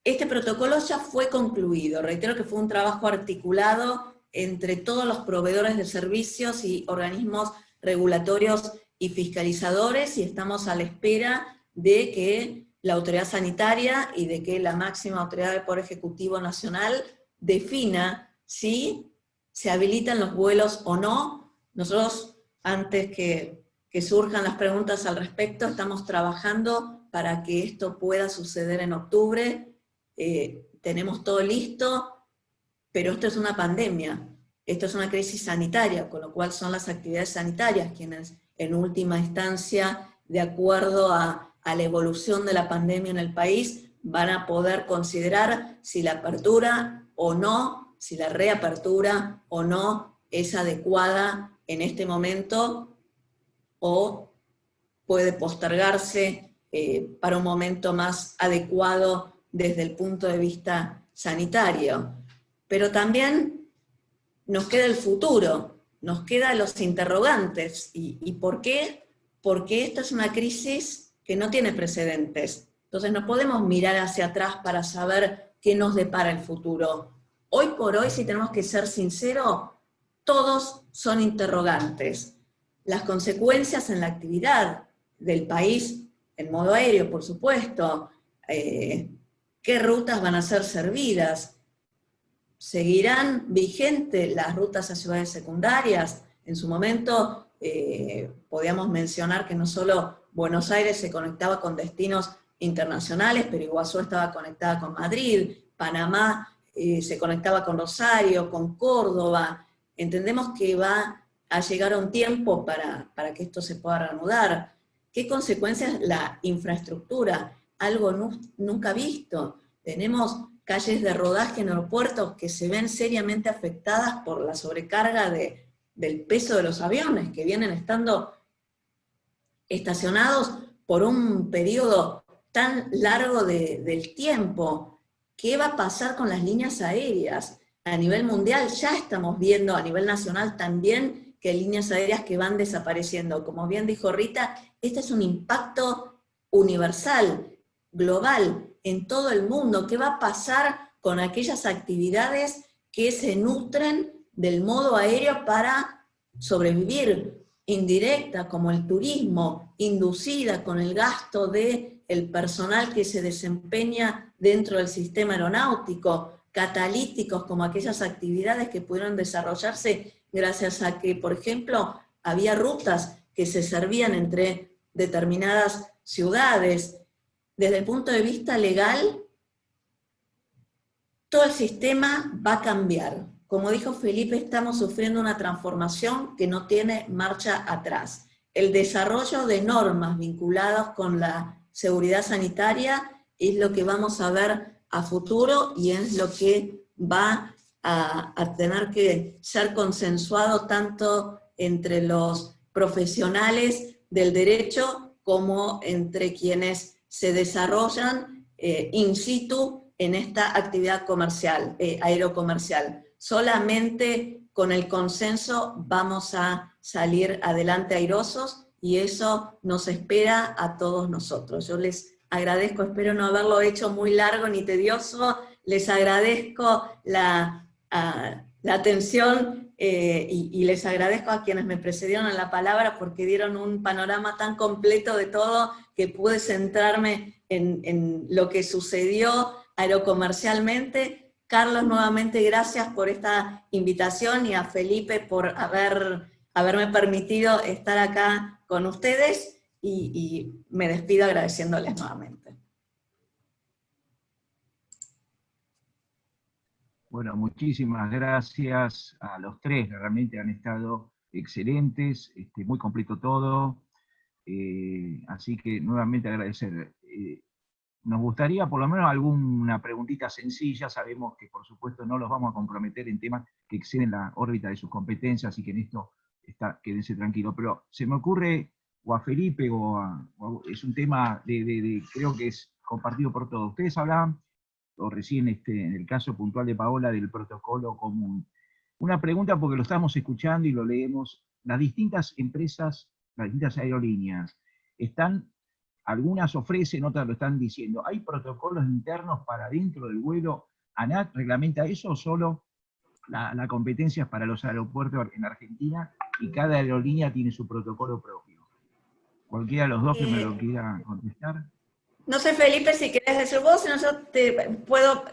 Este protocolo ya fue concluido, reitero que fue un trabajo articulado entre todos los proveedores de servicios y organismos regulatorios y fiscalizadores, y estamos a la espera de que la autoridad sanitaria y de que la máxima autoridad del Poder Ejecutivo Nacional defina si se habilitan los vuelos o no. Nosotros, antes que surjan las preguntas al respecto, estamos trabajando para que esto pueda suceder en octubre. Tenemos todo listo, pero esto es una pandemia, esto es una crisis sanitaria, con lo cual son las actividades sanitarias quienes, en última instancia, de acuerdo a la evolución de la pandemia en el país, van a poder considerar si la apertura o no, si la reapertura o no es adecuada en este momento, o puede postergarse para un momento más adecuado desde el punto de vista sanitario. Pero también nos queda el futuro, nos quedan los interrogantes. ¿Y por qué? Porque esta es una crisis que no tiene precedentes. Entonces no podemos mirar hacia atrás para saber qué nos depara el futuro. Hoy por hoy, si tenemos que ser sinceros, todos son interrogantes. Las consecuencias en la actividad del país, en modo aéreo, por supuesto, qué rutas van a ser servidas, seguirán vigentes las rutas a ciudades secundarias. En su momento podíamos mencionar que no solo Buenos Aires se conectaba con destinos internacionales, pero Iguazú estaba conectada con Madrid, Panamá se conectaba con Rosario, con Córdoba. Entendemos que va a llegar un tiempo para que esto se pueda reanudar. ¿Qué consecuencias la infraestructura algo nunca visto. Tenemos calles de rodaje en aeropuertos que se ven seriamente afectadas por la sobrecarga del peso de los aviones, que vienen estando estacionados por un periodo tan largo del tiempo. ¿Qué va a pasar con las líneas aéreas? A nivel mundial ya estamos viendo, a nivel nacional también, que hay líneas aéreas que van desapareciendo. Como bien dijo Rita, este es un impacto universal, global, en todo el mundo. ¿Qué va a pasar con aquellas actividades que se nutren del modo aéreo para sobrevivir? Indirecta, como el turismo, inducida con el gasto del personal que se desempeña dentro del sistema aeronáutico, catalíticos, como aquellas actividades que pudieron desarrollarse gracias a que, por ejemplo, había rutas que se servían entre determinadas ciudades. Desde el punto de vista legal, todo el sistema va a cambiar. Como dijo Felipe, estamos sufriendo una transformación que no tiene marcha atrás. El desarrollo de normas vinculadas con la seguridad sanitaria es lo que vamos a ver a futuro y es lo que va a tener que ser consensuado tanto entre los profesionales del derecho como entre quienes se desarrollan in situ en esta actividad comercial, aerocomercial. Solamente con el consenso vamos a salir adelante airosos y eso nos espera a todos nosotros. Yo les agradezco, espero no haberlo hecho muy largo ni tedioso, les agradezco la atención y les agradezco a quienes me precedieron en la palabra porque dieron un panorama tan completo de todo que pude centrarme en lo que sucedió aerocomercialmente. Carlos, nuevamente gracias por esta invitación y a Felipe por haberme permitido estar acá con ustedes y me despido agradeciéndoles nuevamente. Bueno, muchísimas gracias a los tres, realmente han estado excelentes, muy completo todo, así que nuevamente agradecer. Nos gustaría por lo menos alguna preguntita sencilla, sabemos que por supuesto no los vamos a comprometer en temas que exceden la órbita de sus competencias, así que en esto quédense tranquilos, pero se me ocurre, o a Felipe, es un tema creo que es compartido por todos. Ustedes hablaban, o recién en el caso puntual de Paola, del protocolo común. Una pregunta porque lo estamos escuchando y lo leemos, las distintas empresas, las distintas aerolíneas, algunas ofrecen, otras lo están diciendo. ¿Hay protocolos internos para dentro del vuelo? ¿ANAC reglamenta eso o solo la competencia es para los aeropuertos en Argentina y cada aerolínea tiene su protocolo propio? Cualquiera de los dos que me lo quiera contestar. No sé, Felipe, si querés decir vos, si no yo te puedo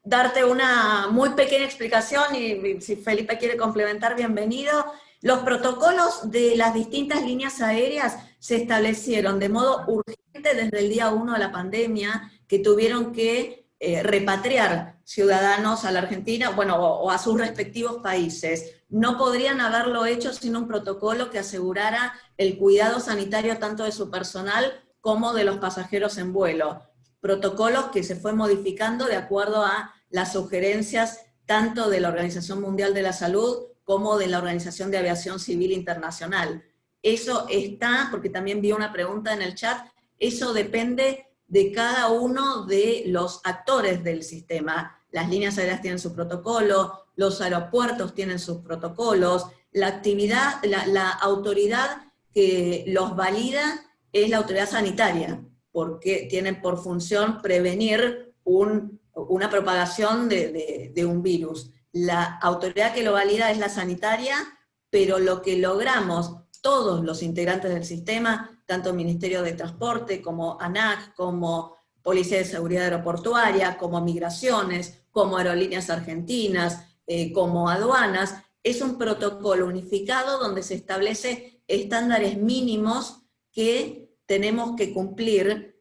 darte una muy pequeña explicación y si Felipe quiere complementar, bienvenido. Los protocolos de las distintas líneas aéreas se establecieron de modo urgente desde el día 1 de la pandemia, que tuvieron que repatriar ciudadanos a la Argentina, bueno, o a sus respectivos países. No podrían haberlo hecho sin un protocolo que asegurara el cuidado sanitario tanto de su personal como de los pasajeros en vuelo. Protocolos que se fue modificando de acuerdo a las sugerencias tanto de la Organización Mundial de la Salud como de la Organización de Aviación Civil Internacional. Eso está, porque también vi una pregunta en el chat, eso depende de cada uno de los actores del sistema. Las líneas aéreas tienen su protocolo, los aeropuertos tienen sus protocolos, la autoridad que los valida es la autoridad sanitaria, porque tienen por función prevenir una propagación de un virus. La autoridad que lo valida es la sanitaria, pero lo que logramos todos los integrantes del sistema, tanto el Ministerio de Transporte, como ANAC, como Policía de Seguridad Aeroportuaria, como Migraciones, como Aerolíneas Argentinas, como aduanas, es un protocolo unificado donde se establece estándares mínimos que tenemos que cumplir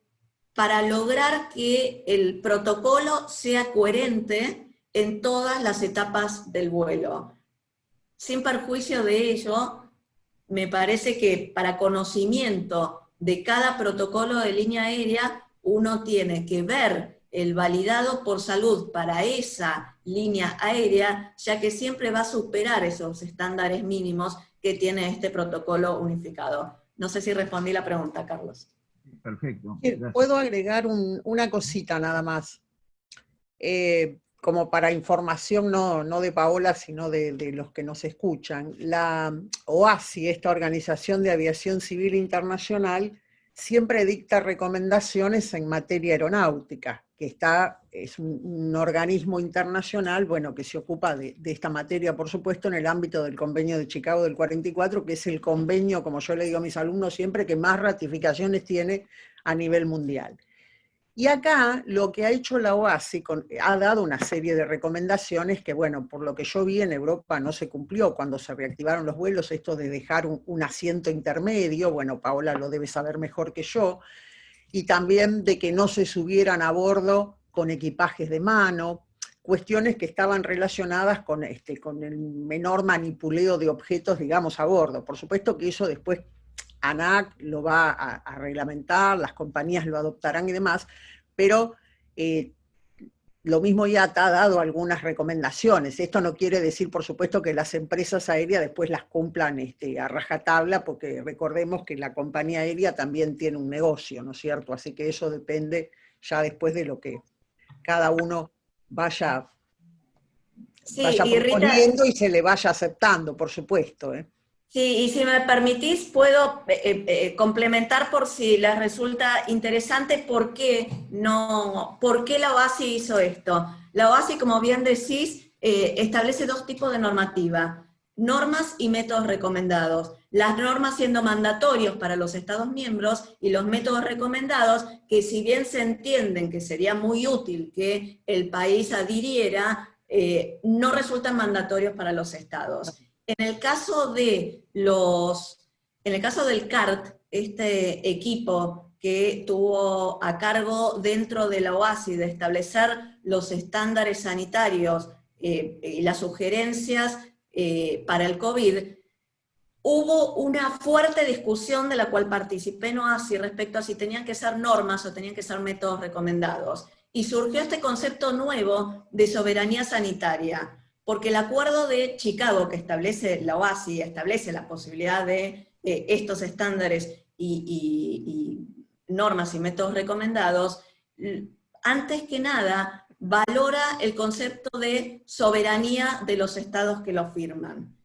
para lograr que el protocolo sea coherente en todas las etapas del vuelo. Sin perjuicio de ello, me parece que para conocimiento de cada protocolo de línea aérea, uno tiene que ver el validado por salud para esa línea aérea, ya que siempre va a superar esos estándares mínimos que tiene este protocolo unificado. No sé si respondí la pregunta, Carlos. Perfecto. Puedo agregar una cosita nada más. Como para información no de Paola, sino de los que nos escuchan. La OASI, esta Organización de Aviación Civil Internacional, siempre dicta recomendaciones en materia aeronáutica, que es un organismo internacional, bueno, que se ocupa de esta materia, por supuesto, en el ámbito del Convenio de Chicago del 44, que es el convenio, como yo le digo a mis alumnos siempre, que más ratificaciones tiene a nivel mundial. Y acá lo que ha hecho la OASI ha dado una serie de recomendaciones que, bueno, por lo que yo vi en Europa no se cumplió cuando se reactivaron los vuelos, esto de dejar un asiento intermedio, bueno, Paola lo debe saber mejor que yo, y también de que no se subieran a bordo con equipajes de mano, cuestiones que estaban relacionadas con el menor manipuleo de objetos, digamos, a bordo. Por supuesto que eso después ANAC lo va a reglamentar, las compañías lo adoptarán y demás, pero lo mismo IATA ha dado algunas recomendaciones. Esto no quiere decir, por supuesto, que las empresas aéreas después las cumplan a rajatabla, porque recordemos que la compañía aérea también tiene un negocio, ¿no es cierto? Así que eso depende ya después de lo que cada uno vaya proponiendo y se le vaya aceptando, por supuesto, ¿eh? Sí, y si me permitís, puedo complementar por si les resulta interesante por qué la OASI hizo esto. La OASI, como bien decís, establece dos tipos de normativa, normas y métodos recomendados. Las normas siendo mandatorios para los Estados miembros y los métodos recomendados, que si bien se entienden que sería muy útil que el país adhiriera, no resultan mandatorios para los Estados. En el caso del CART, este equipo que tuvo a cargo dentro de la OASI de establecer los estándares sanitarios y las sugerencias para el COVID, hubo una fuerte discusión de la cual participé en OASI respecto a si tenían que ser normas o tenían que ser métodos recomendados. Y surgió este concepto nuevo de soberanía sanitaria, porque el acuerdo de Chicago que establece la OASI, establece la posibilidad de estos estándares y normas y métodos recomendados, antes que nada valora el concepto de soberanía de los estados que lo firman.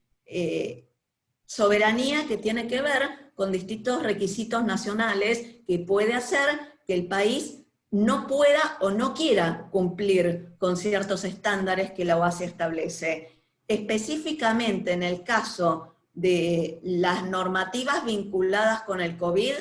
Soberanía que tiene que ver con distintos requisitos nacionales que puede hacer que el país no pueda o no quiera cumplir con ciertos estándares que la OASI establece. Específicamente en el caso de las normativas vinculadas con el COVID,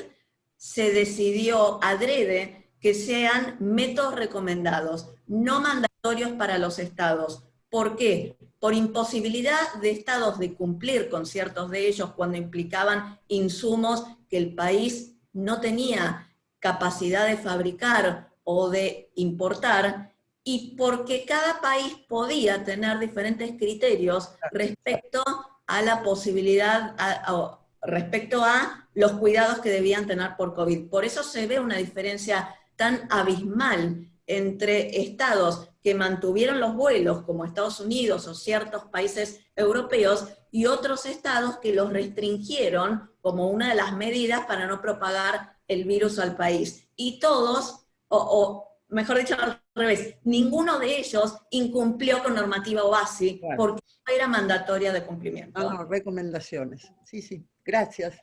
se decidió adrede que sean métodos recomendados, no mandatorios para los estados. ¿Por qué? Por imposibilidad de estados de cumplir con ciertos de ellos cuando implicaban insumos que el país no tenía capacidad de fabricar o de importar, y porque cada país podía tener diferentes criterios respecto a la posibilidad, respecto a los cuidados que debían tener por COVID. Por eso se ve una diferencia tan abismal entre estados que mantuvieron los vuelos, como Estados Unidos o ciertos países europeos, y otros estados que los restringieron como una de las medidas para no propagar el virus al país. Y todos, o mejor dicho al revés, ninguno de ellos incumplió con normativa OASI, claro, porque no era mandatoria de cumplimiento. No, recomendaciones. Sí, sí, gracias.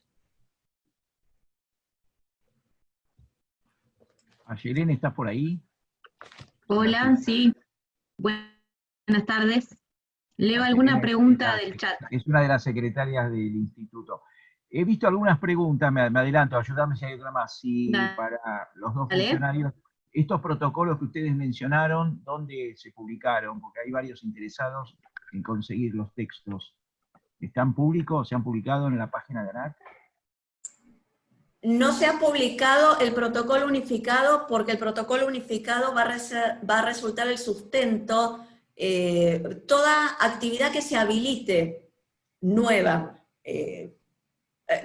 Ayelen, ¿estás por ahí? Hola, sí. Buenas tardes. Leo alguna pregunta del chat. Es una de las secretarias del instituto. He visto algunas preguntas, me adelanto, ayúdame si hay otra más. Si para los dos funcionarios, estos protocolos que ustedes mencionaron, ¿dónde se publicaron? Porque hay varios interesados en conseguir los textos. ¿Están públicos? ¿Se han publicado en la página de ANAC? No se ha publicado el protocolo unificado porque el protocolo unificado va a resultar el sustento, toda actividad que se habilite nueva,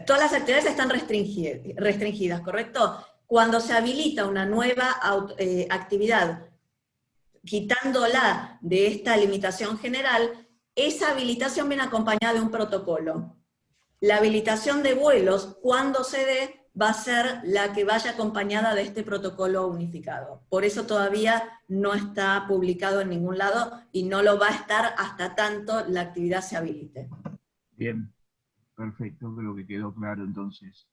todas las actividades están restringidas, ¿correcto? Cuando se habilita una nueva actividad, quitándola de esta limitación general, esa habilitación viene acompañada de un protocolo. La habilitación de vuelos, cuando se dé, va a ser la que vaya acompañada de este protocolo unificado. Por eso todavía no está publicado en ningún lado y no lo va a estar hasta tanto la actividad se habilite. Bien, perfecto, creo que quedó claro entonces.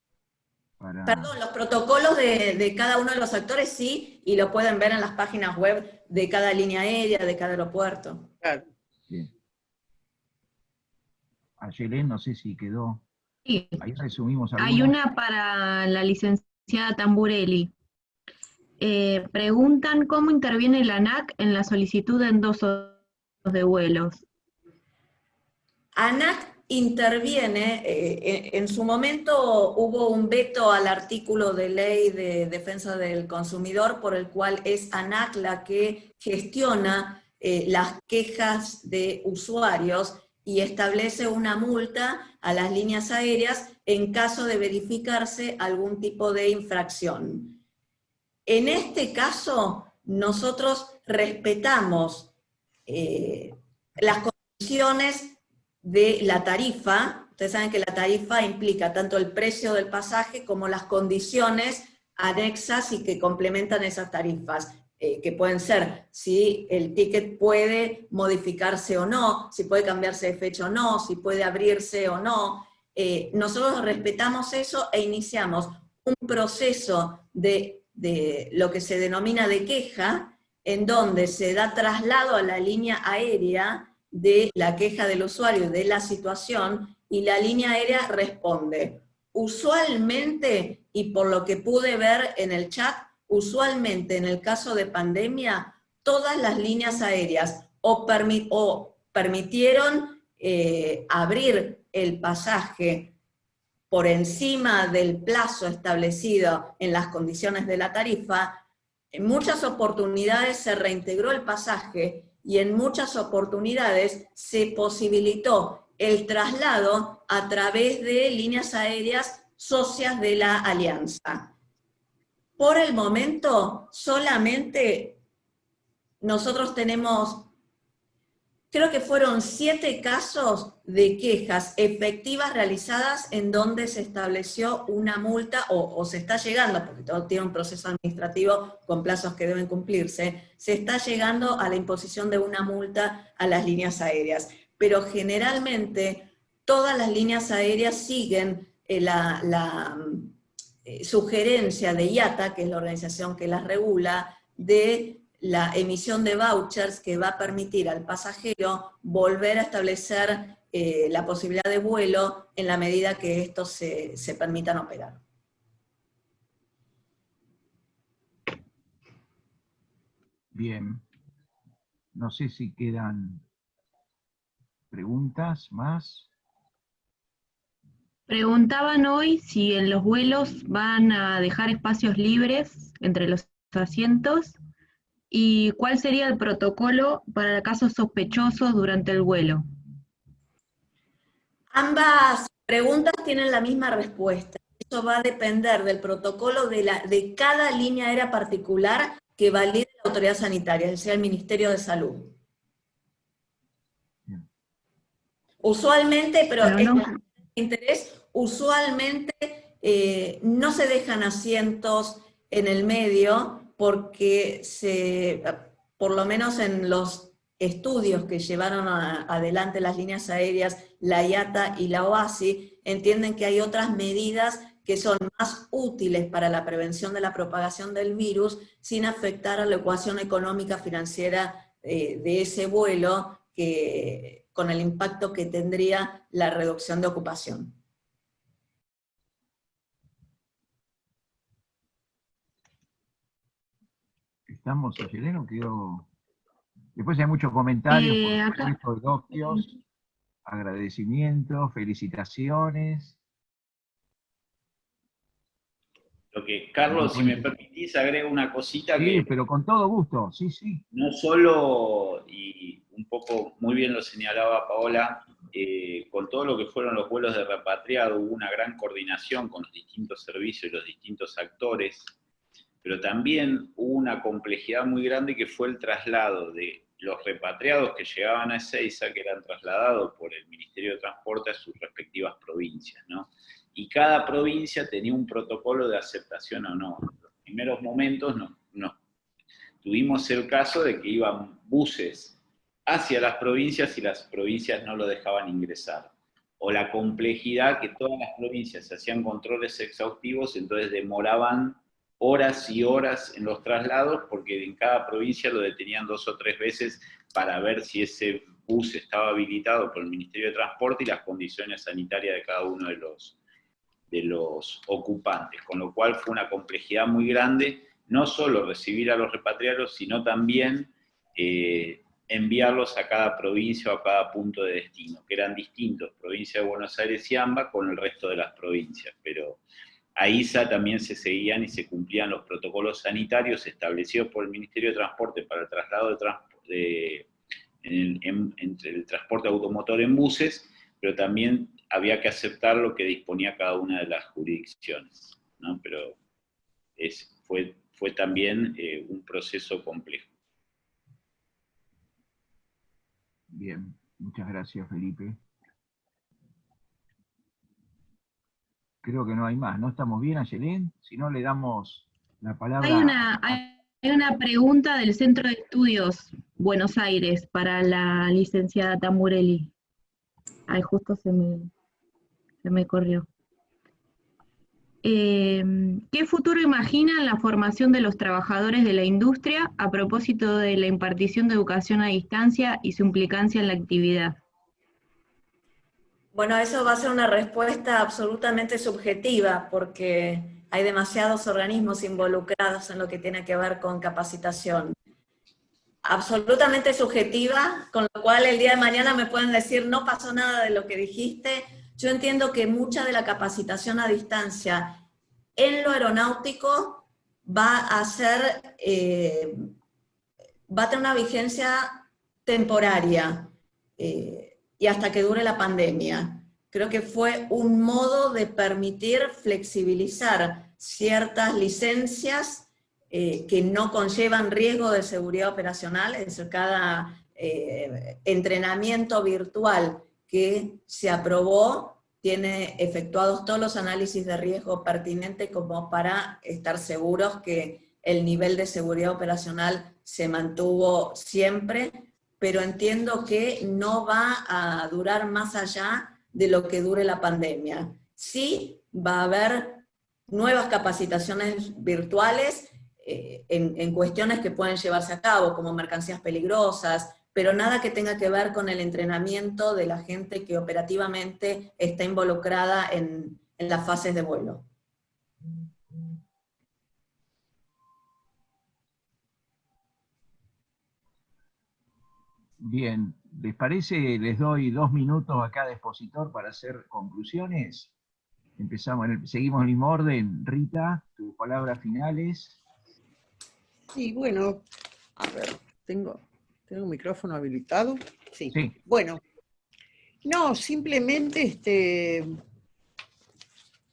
Perdón, los protocolos de cada uno de los actores sí, y lo pueden ver en las páginas web de cada línea aérea, de cada aeropuerto. Claro. Bien. Ayelén, no sé si quedó. Sí. Ahí resumimos algunos. Hay una para la licenciada Tamburelli. Preguntan cómo interviene la ANAC en la solicitud de endosos de vuelos. ANAC interviene, en su momento hubo un veto al artículo de ley de defensa del consumidor por el cual es ANAC la que gestiona las quejas de usuarios y establece una multa a las líneas aéreas en caso de verificarse algún tipo de infracción. En este caso, nosotros respetamos las condiciones de la tarifa. Ustedes saben que la tarifa implica tanto el precio del pasaje como las condiciones anexas y que complementan esas tarifas, que pueden ser si el ticket puede modificarse o no, si puede cambiarse de fecha o no, si puede abrirse o no. Nosotros respetamos eso e iniciamos un proceso de lo que se denomina de queja, en donde se da traslado a la línea aérea de la queja del usuario, de la situación, y la línea aérea responde. Usualmente, y por lo que pude ver en el chat, usualmente en el caso de pandemia, todas las líneas aéreas o permitieron abrir el pasaje por encima del plazo establecido en las condiciones de la tarifa. En muchas oportunidades se reintegró el pasaje y en muchas oportunidades se posibilitó el traslado a través de líneas aéreas socias de la alianza. Por el momento, solamente nosotros tenemos, creo que fueron 7 casos de quejas efectivas realizadas en donde se estableció una multa, o se está llegando, porque todo tiene un proceso administrativo con plazos que deben cumplirse, se está llegando a la imposición de una multa a las líneas aéreas. Pero generalmente todas las líneas aéreas siguen la sugerencia de IATA, que es la organización que las regula, de la emisión de vouchers que va a permitir al pasajero volver a establecer la posibilidad de vuelo en la medida que estos se permitan operar. Bien. No sé si quedan preguntas más. Preguntaban hoy si en los vuelos van a dejar espacios libres entre los asientos y cuál sería el protocolo para casos sospechosos durante el vuelo. Ambas preguntas tienen la misma respuesta. Eso va a depender del protocolo de cada línea aérea particular que valide la autoridad sanitaria, es decir, el Ministerio de Salud. Usualmente, pero interés, usualmente no se dejan asientos en el medio porque por lo menos en los estudios que llevaron adelante las líneas aéreas, la IATA y la OASI, entienden que hay otras medidas que son más útiles para la prevención de la propagación del virus sin afectar a la ecuación económica financiera de ese vuelo, con el impacto que tendría la reducción de ocupación. Estamos, Ayelén, quedó. Después hay muchos comentarios, por supuesto, elogios, agradecimientos, felicitaciones. Lo que, Carlos, si me permitís, agrego una cosita. Sí, pero con todo gusto, sí, sí. No solo, y un poco muy bien lo señalaba Paola, con todo lo que fueron los vuelos de repatriado, hubo una gran coordinación con los distintos servicios y los distintos actores, pero también hubo una complejidad muy grande que fue el traslado de los repatriados que llegaban a Ezeiza, que eran trasladados por el Ministerio de Transporte a sus respectivas provincias, ¿no? Y cada provincia tenía un protocolo de aceptación o no. En los primeros momentos tuvimos el caso de que iban buses hacia las provincias y las provincias no lo dejaban ingresar. O la complejidad que todas las provincias hacían controles exhaustivos, entonces demoraban horas y horas en los traslados, porque en cada provincia lo detenían 2 o 3 veces para ver si ese bus estaba habilitado por el Ministerio de Transporte y las condiciones sanitarias de cada uno de los ocupantes, con lo cual fue una complejidad muy grande, no solo recibir a los repatriados, sino también enviarlos a cada provincia o a cada punto de destino, que eran distintos, provincia de Buenos Aires y AMBA con el resto de las provincias, pero a ISA también se seguían y se cumplían los protocolos sanitarios establecidos por el Ministerio de Transporte para el traslado entre el transporte automotor en buses, pero también había que aceptar lo que disponía cada una de las jurisdicciones, ¿no? Pero fue también un proceso complejo. Bien, muchas gracias, Felipe. Creo que no hay más. ¿No estamos bien, Ayelén? Si no, le damos la palabra. Hay una pregunta del Centro de Estudios Buenos Aires para la licenciada Tamburelli. Ay, justo se me corrió. ¿Qué futuro imaginan la formación de los trabajadores de la industria a propósito de la impartición de educación a distancia y su implicancia en la actividad? Bueno, eso va a ser una respuesta absolutamente subjetiva, porque hay demasiados organismos involucrados en lo que tiene que ver con capacitación. Absolutamente subjetiva, con lo cual el día de mañana me pueden decir, no pasó nada de lo que dijiste. Yo entiendo que mucha de la capacitación a distancia en lo aeronáutico va a tener una vigencia temporaria, y hasta que dure la pandemia. Creo que fue un modo de permitir flexibilizar ciertas licencias que no conllevan riesgo de seguridad operacional, es decir, cada entrenamiento virtual que se aprobó tiene efectuados todos los análisis de riesgo pertinentes como para estar seguros que el nivel de seguridad operacional se mantuvo siempre, pero entiendo que no va a durar más allá de lo que dure la pandemia. Sí va a haber nuevas capacitaciones virtuales en cuestiones que pueden llevarse a cabo, como mercancías peligrosas, pero nada que tenga que ver con el entrenamiento de la gente que operativamente está involucrada en las fases de vuelo. Bien, ¿les parece? Les doy 2 minutos a cada expositor para hacer conclusiones. Empezamos, seguimos en el mismo orden. Rita, tus palabras finales. Sí, bueno, a ver, ¿tengo un micrófono habilitado? Sí. Sí. Bueno, no, simplemente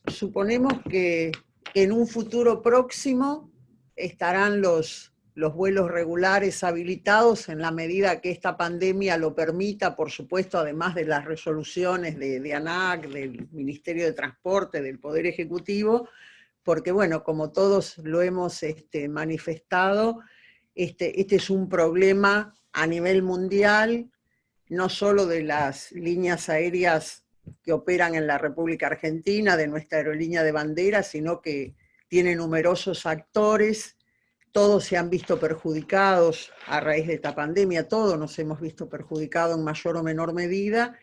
suponemos que en un futuro próximo estarán los vuelos regulares habilitados en la medida que esta pandemia lo permita, por supuesto, además de las resoluciones de ANAC, del Ministerio de Transporte, del Poder Ejecutivo, porque bueno, como todos lo hemos manifestado, este es un problema a nivel mundial, no solo de las líneas aéreas que operan en la República Argentina, de nuestra aerolínea de bandera, sino que tiene numerosos actores. Todos se han visto perjudicados a raíz de esta pandemia, todos nos hemos visto perjudicados en mayor o menor medida,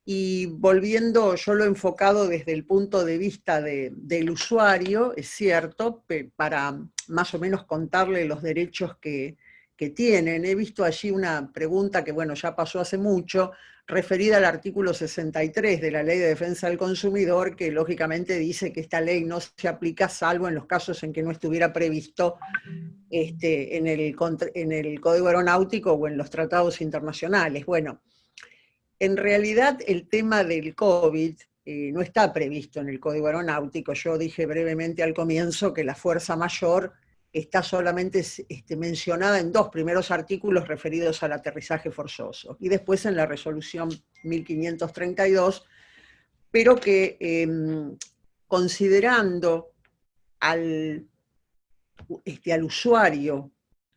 y volviendo, yo lo he enfocado desde el punto de vista del usuario, es cierto, para más o menos contarle los derechos que tienen. He visto allí una pregunta que, bueno, ya pasó hace mucho, referida al artículo 63 de la Ley de Defensa del Consumidor, que lógicamente dice que esta ley no se aplica salvo en los casos en que no estuviera previsto en el Código Aeronáutico o en los tratados internacionales. Bueno, En realidad el tema del COVID no está previsto en el Código Aeronáutico. Yo dije brevemente al comienzo que la fuerza mayor está solamente mencionada en 2 primeros artículos referidos al aterrizaje forzoso, y después en la resolución 1532, pero que considerando al usuario,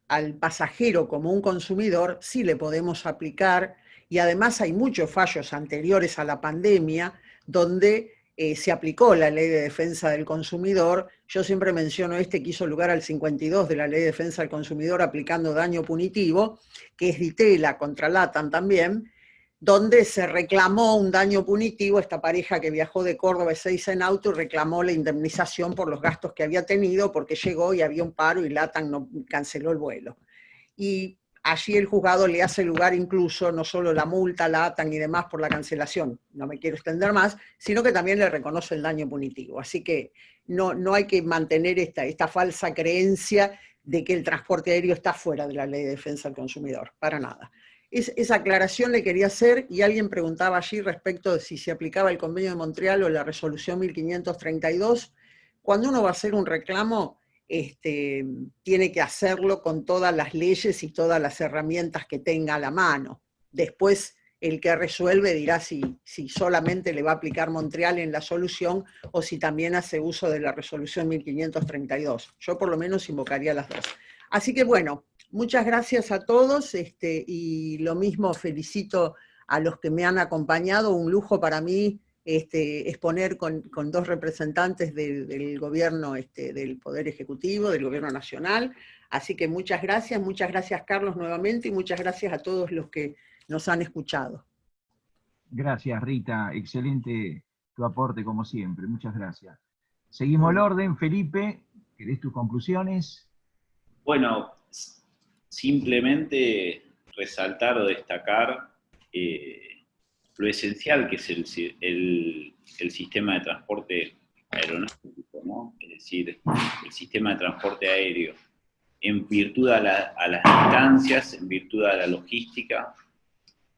al pasajero como un consumidor, sí le podemos aplicar, y además hay muchos fallos anteriores a la pandemia donde se aplicó la Ley de Defensa del Consumidor. Yo siempre menciono que hizo lugar al 52 de la Ley de Defensa del Consumidor aplicando daño punitivo, que es Ditela contra LATAM también, donde se reclamó un daño punitivo. Esta pareja que viajó de Córdoba a Ezeiza en auto y reclamó la indemnización por los gastos que había tenido, porque llegó y había un paro y LATAM no canceló el vuelo. Y allí el juzgado le hace lugar incluso no solo la multa, la ATAN y demás por la cancelación, no me quiero extender más, sino que también le reconoce el daño punitivo. Así que no hay que mantener esta falsa creencia de que el transporte aéreo está fuera de la Ley de Defensa del Consumidor, para nada. Esa aclaración le quería hacer, y alguien preguntaba allí respecto de si se aplicaba el Convenio de Montreal o la Resolución 1532. Cuando uno va a hacer un reclamo, tiene que hacerlo con todas las leyes y todas las herramientas que tenga a la mano. Después, el que resuelve dirá si solamente le va a aplicar Montreal en la solución o si también hace uso de la Resolución 1532. Yo por lo menos invocaría las dos. Así que bueno, muchas gracias a todos, y lo mismo felicito a los que me han acompañado. Un lujo para mí exponer con 2 representantes del gobierno, del Poder Ejecutivo, del Gobierno Nacional. Así que muchas gracias Carlos nuevamente, y muchas gracias a todos los que nos han escuchado. Gracias, Rita, excelente tu aporte como siempre, muchas gracias. Seguimos el orden. Felipe, ¿querés tus conclusiones? Bueno, simplemente resaltar o destacar lo esencial que es el sistema de transporte aeronáutico, ¿no? Es decir, el sistema de transporte aéreo, en virtud a las distancias, en virtud a la logística,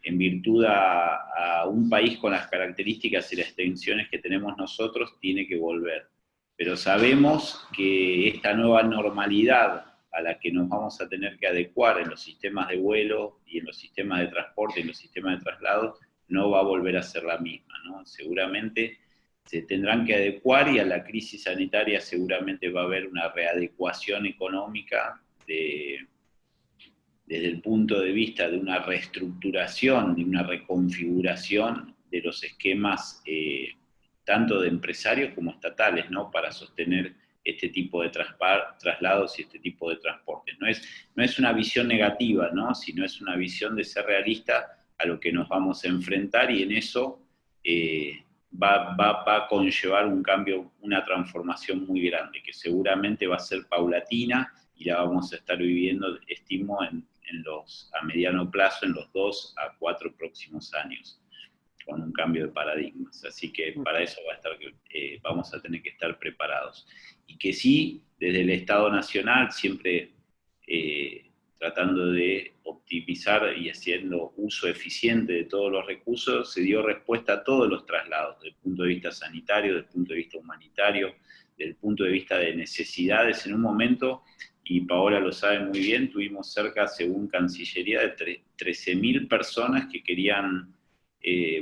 en virtud a un país con las características y las extensiones que tenemos nosotros, tiene que volver. Pero sabemos que esta nueva normalidad a la que nos vamos a tener que adecuar en los sistemas de vuelo y en los sistemas de transporte y en los sistemas de traslado, no va a volver a ser la misma, ¿no? Seguramente se tendrán que adecuar, y a la crisis sanitaria seguramente va a haber una readecuación económica desde el punto de vista de una reestructuración, de una reconfiguración de los esquemas tanto de empresarios como estatales, ¿no? Para sostener este tipo de traslados y este tipo de transportes. No es una visión negativa, ¿no? Sino es una visión de ser realista a lo que nos vamos a enfrentar, y en eso va a conllevar un cambio, una transformación muy grande, que seguramente va a ser paulatina, y la vamos a estar viviendo, estimo, a mediano plazo, en los 2 a 4 próximos años, con un cambio de paradigmas. Así que para eso vamos a tener que estar preparados. Y que sí, desde el Estado Nacional, siempre tratando de optimizar y haciendo uso eficiente de todos los recursos, se dio respuesta a todos los traslados, desde el punto de vista sanitario, desde el punto de vista humanitario, desde el punto de vista de necesidades. En un momento, y Paola lo sabe muy bien, tuvimos cerca, según Cancillería, de 13.000 personas que querían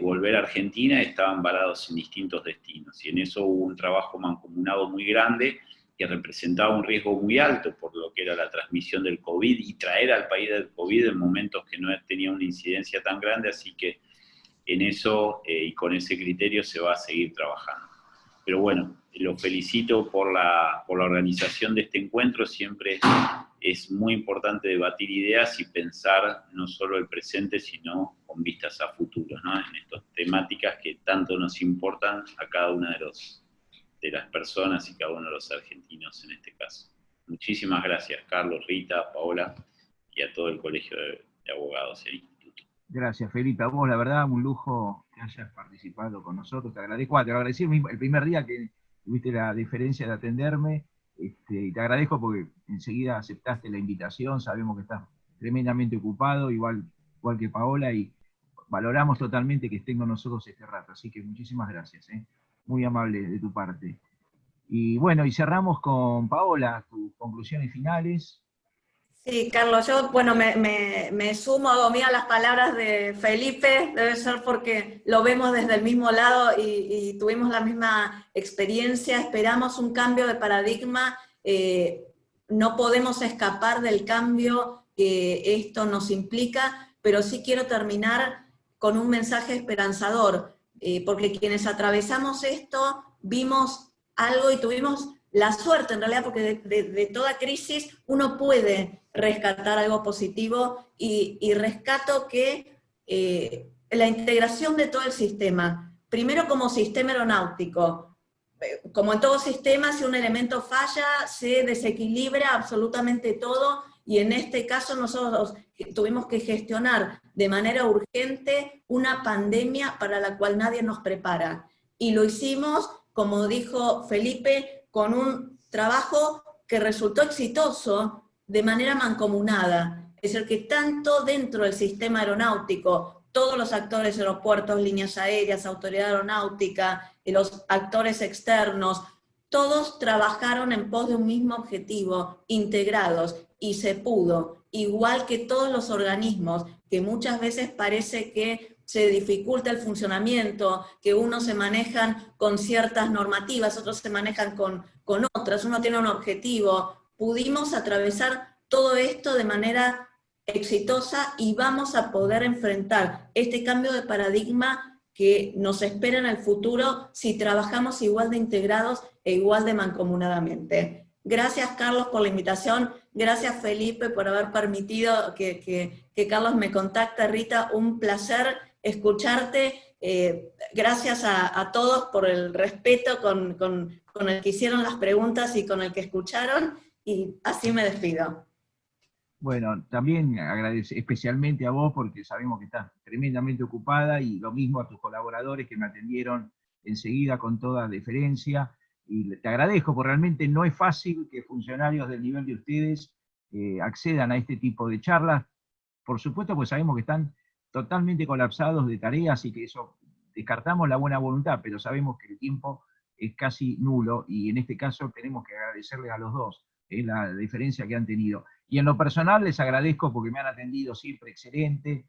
volver a Argentina y estaban varados en distintos destinos. Y en eso hubo un trabajo mancomunado muy grande, que representaba un riesgo muy alto por lo que era la transmisión del COVID, y traer al país del COVID en momentos que no tenía una incidencia tan grande. Así que en eso y con ese criterio se va a seguir trabajando. Pero bueno, lo felicito por la organización de este encuentro. Siempre es muy importante debatir ideas y pensar no solo el presente, sino con vistas a futuro, ¿no? En estas temáticas que tanto nos importan a cada una de las personas y cada uno de los argentinos en este caso. Muchísimas gracias, Carlos, Rita, Paola, y a todo el Colegio de Abogados del Instituto. Gracias, Felipe. A vos, la verdad, un lujo que hayas participado con nosotros. Te agradezco. Te lo agradecí el primer día que tuviste la deferencia de atenderme, y te agradezco porque enseguida aceptaste la invitación. Sabemos que estás tremendamente ocupado, igual que Paola, y valoramos totalmente que estén con nosotros este rato, así que muchísimas gracias, muy amable de tu parte. Y bueno, y cerramos con Paola, tus conclusiones finales. Sí, Carlos, yo bueno, me sumo, hago mía las palabras de Felipe, debe ser porque lo vemos desde el mismo lado y tuvimos la misma experiencia, esperamos un cambio de paradigma, no podemos escapar del cambio que esto nos implica, pero sí quiero terminar con un mensaje esperanzador, porque quienes atravesamos esto vimos algo y tuvimos la suerte, en realidad, porque de toda crisis uno puede rescatar algo positivo y rescato que la integración de todo el sistema, primero como sistema aeronáutico, como en todo sistema, si un elemento falla, se desequilibra absolutamente todo, y en este caso nosotros tuvimos que gestionar de manera urgente una pandemia para la cual nadie nos prepara. Y lo hicimos, como dijo Felipe, con un trabajo que resultó exitoso de manera mancomunada. Es decir, que tanto dentro del sistema aeronáutico, todos los actores, aeropuertos, líneas aéreas, autoridad aeronáutica, y los actores externos, todos trabajaron en pos de un mismo objetivo, integrados, y se pudo, igual que todos los organismos, que muchas veces parece que se dificulta el funcionamiento, que unos se manejan con ciertas normativas, otros se manejan con otras, uno tiene un objetivo. Pudimos atravesar todo esto de manera exitosa y vamos a poder enfrentar este cambio de paradigma que nos espera en el futuro si trabajamos igual de integrados e igual de mancomunadamente. Gracias, Carlos, por la invitación. Gracias, Felipe, por haber permitido que Carlos me contacte. Rita, un placer escucharte. Gracias a todos por el respeto con el que hicieron las preguntas y con el que escucharon, y así me despido. Bueno, también agradecer especialmente a vos porque sabemos que estás tremendamente ocupada, y lo mismo a tus colaboradores que me atendieron enseguida con toda deferencia, y te agradezco porque realmente no es fácil que funcionarios del nivel de ustedes accedan a este tipo de charlas. Por supuesto, pues sabemos que están totalmente colapsados de tareas y que eso, descartamos la buena voluntad, pero sabemos que el tiempo es casi nulo, y en este caso tenemos que agradecerles a los dos la diferencia que han tenido. Y en lo personal les agradezco porque me han atendido siempre excelente,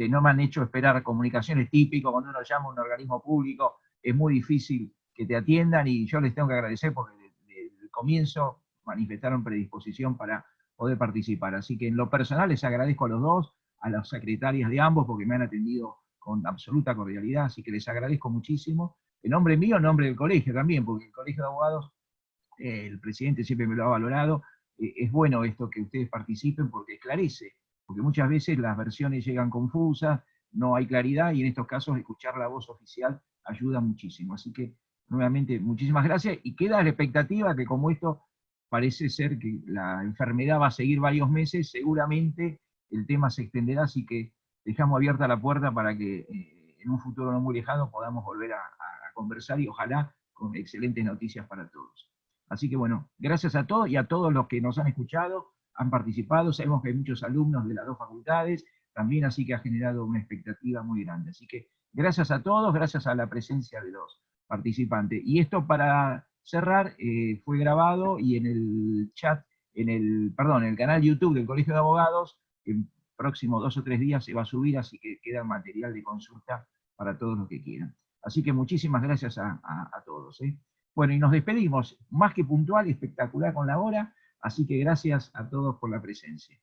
no me han hecho esperar comunicaciones típicas. Cuando uno llama a un organismo público es muy difícil que te atiendan, y yo les tengo que agradecer porque desde el comienzo manifestaron predisposición para poder participar. Así que en lo personal les agradezco a los dos, a las secretarias de ambos, porque me han atendido con absoluta cordialidad, así que les agradezco muchísimo. En nombre mío, en nombre del colegio también, porque el Colegio de Abogados, el presidente siempre me lo ha valorado. Es bueno esto que ustedes participen porque esclarece, porque muchas veces las versiones llegan confusas, no hay claridad, y en estos casos escuchar la voz oficial ayuda muchísimo. Así que, nuevamente, muchísimas gracias, y queda la expectativa que, como esto parece ser que la enfermedad va a seguir varios meses, seguramente el tema se extenderá, así que dejamos abierta la puerta para que en un futuro no muy lejano podamos volver a conversar, y ojalá con excelentes noticias para todos. Así que bueno, gracias a todos y a todos los que nos han escuchado, han participado. Sabemos que hay muchos alumnos de las dos facultades también, así que ha generado una expectativa muy grande. Así que gracias a todos, gracias a la presencia de los participantes. Y esto, para cerrar, fue grabado, y en el chat, en el canal YouTube del Colegio de Abogados, en próximos 2 o 3 días se va a subir, así que queda material de consulta para todos los que quieran. Así que muchísimas gracias a todos. Bueno, y nos despedimos, más que puntual y espectacular con la hora, así que gracias a todos por la presencia.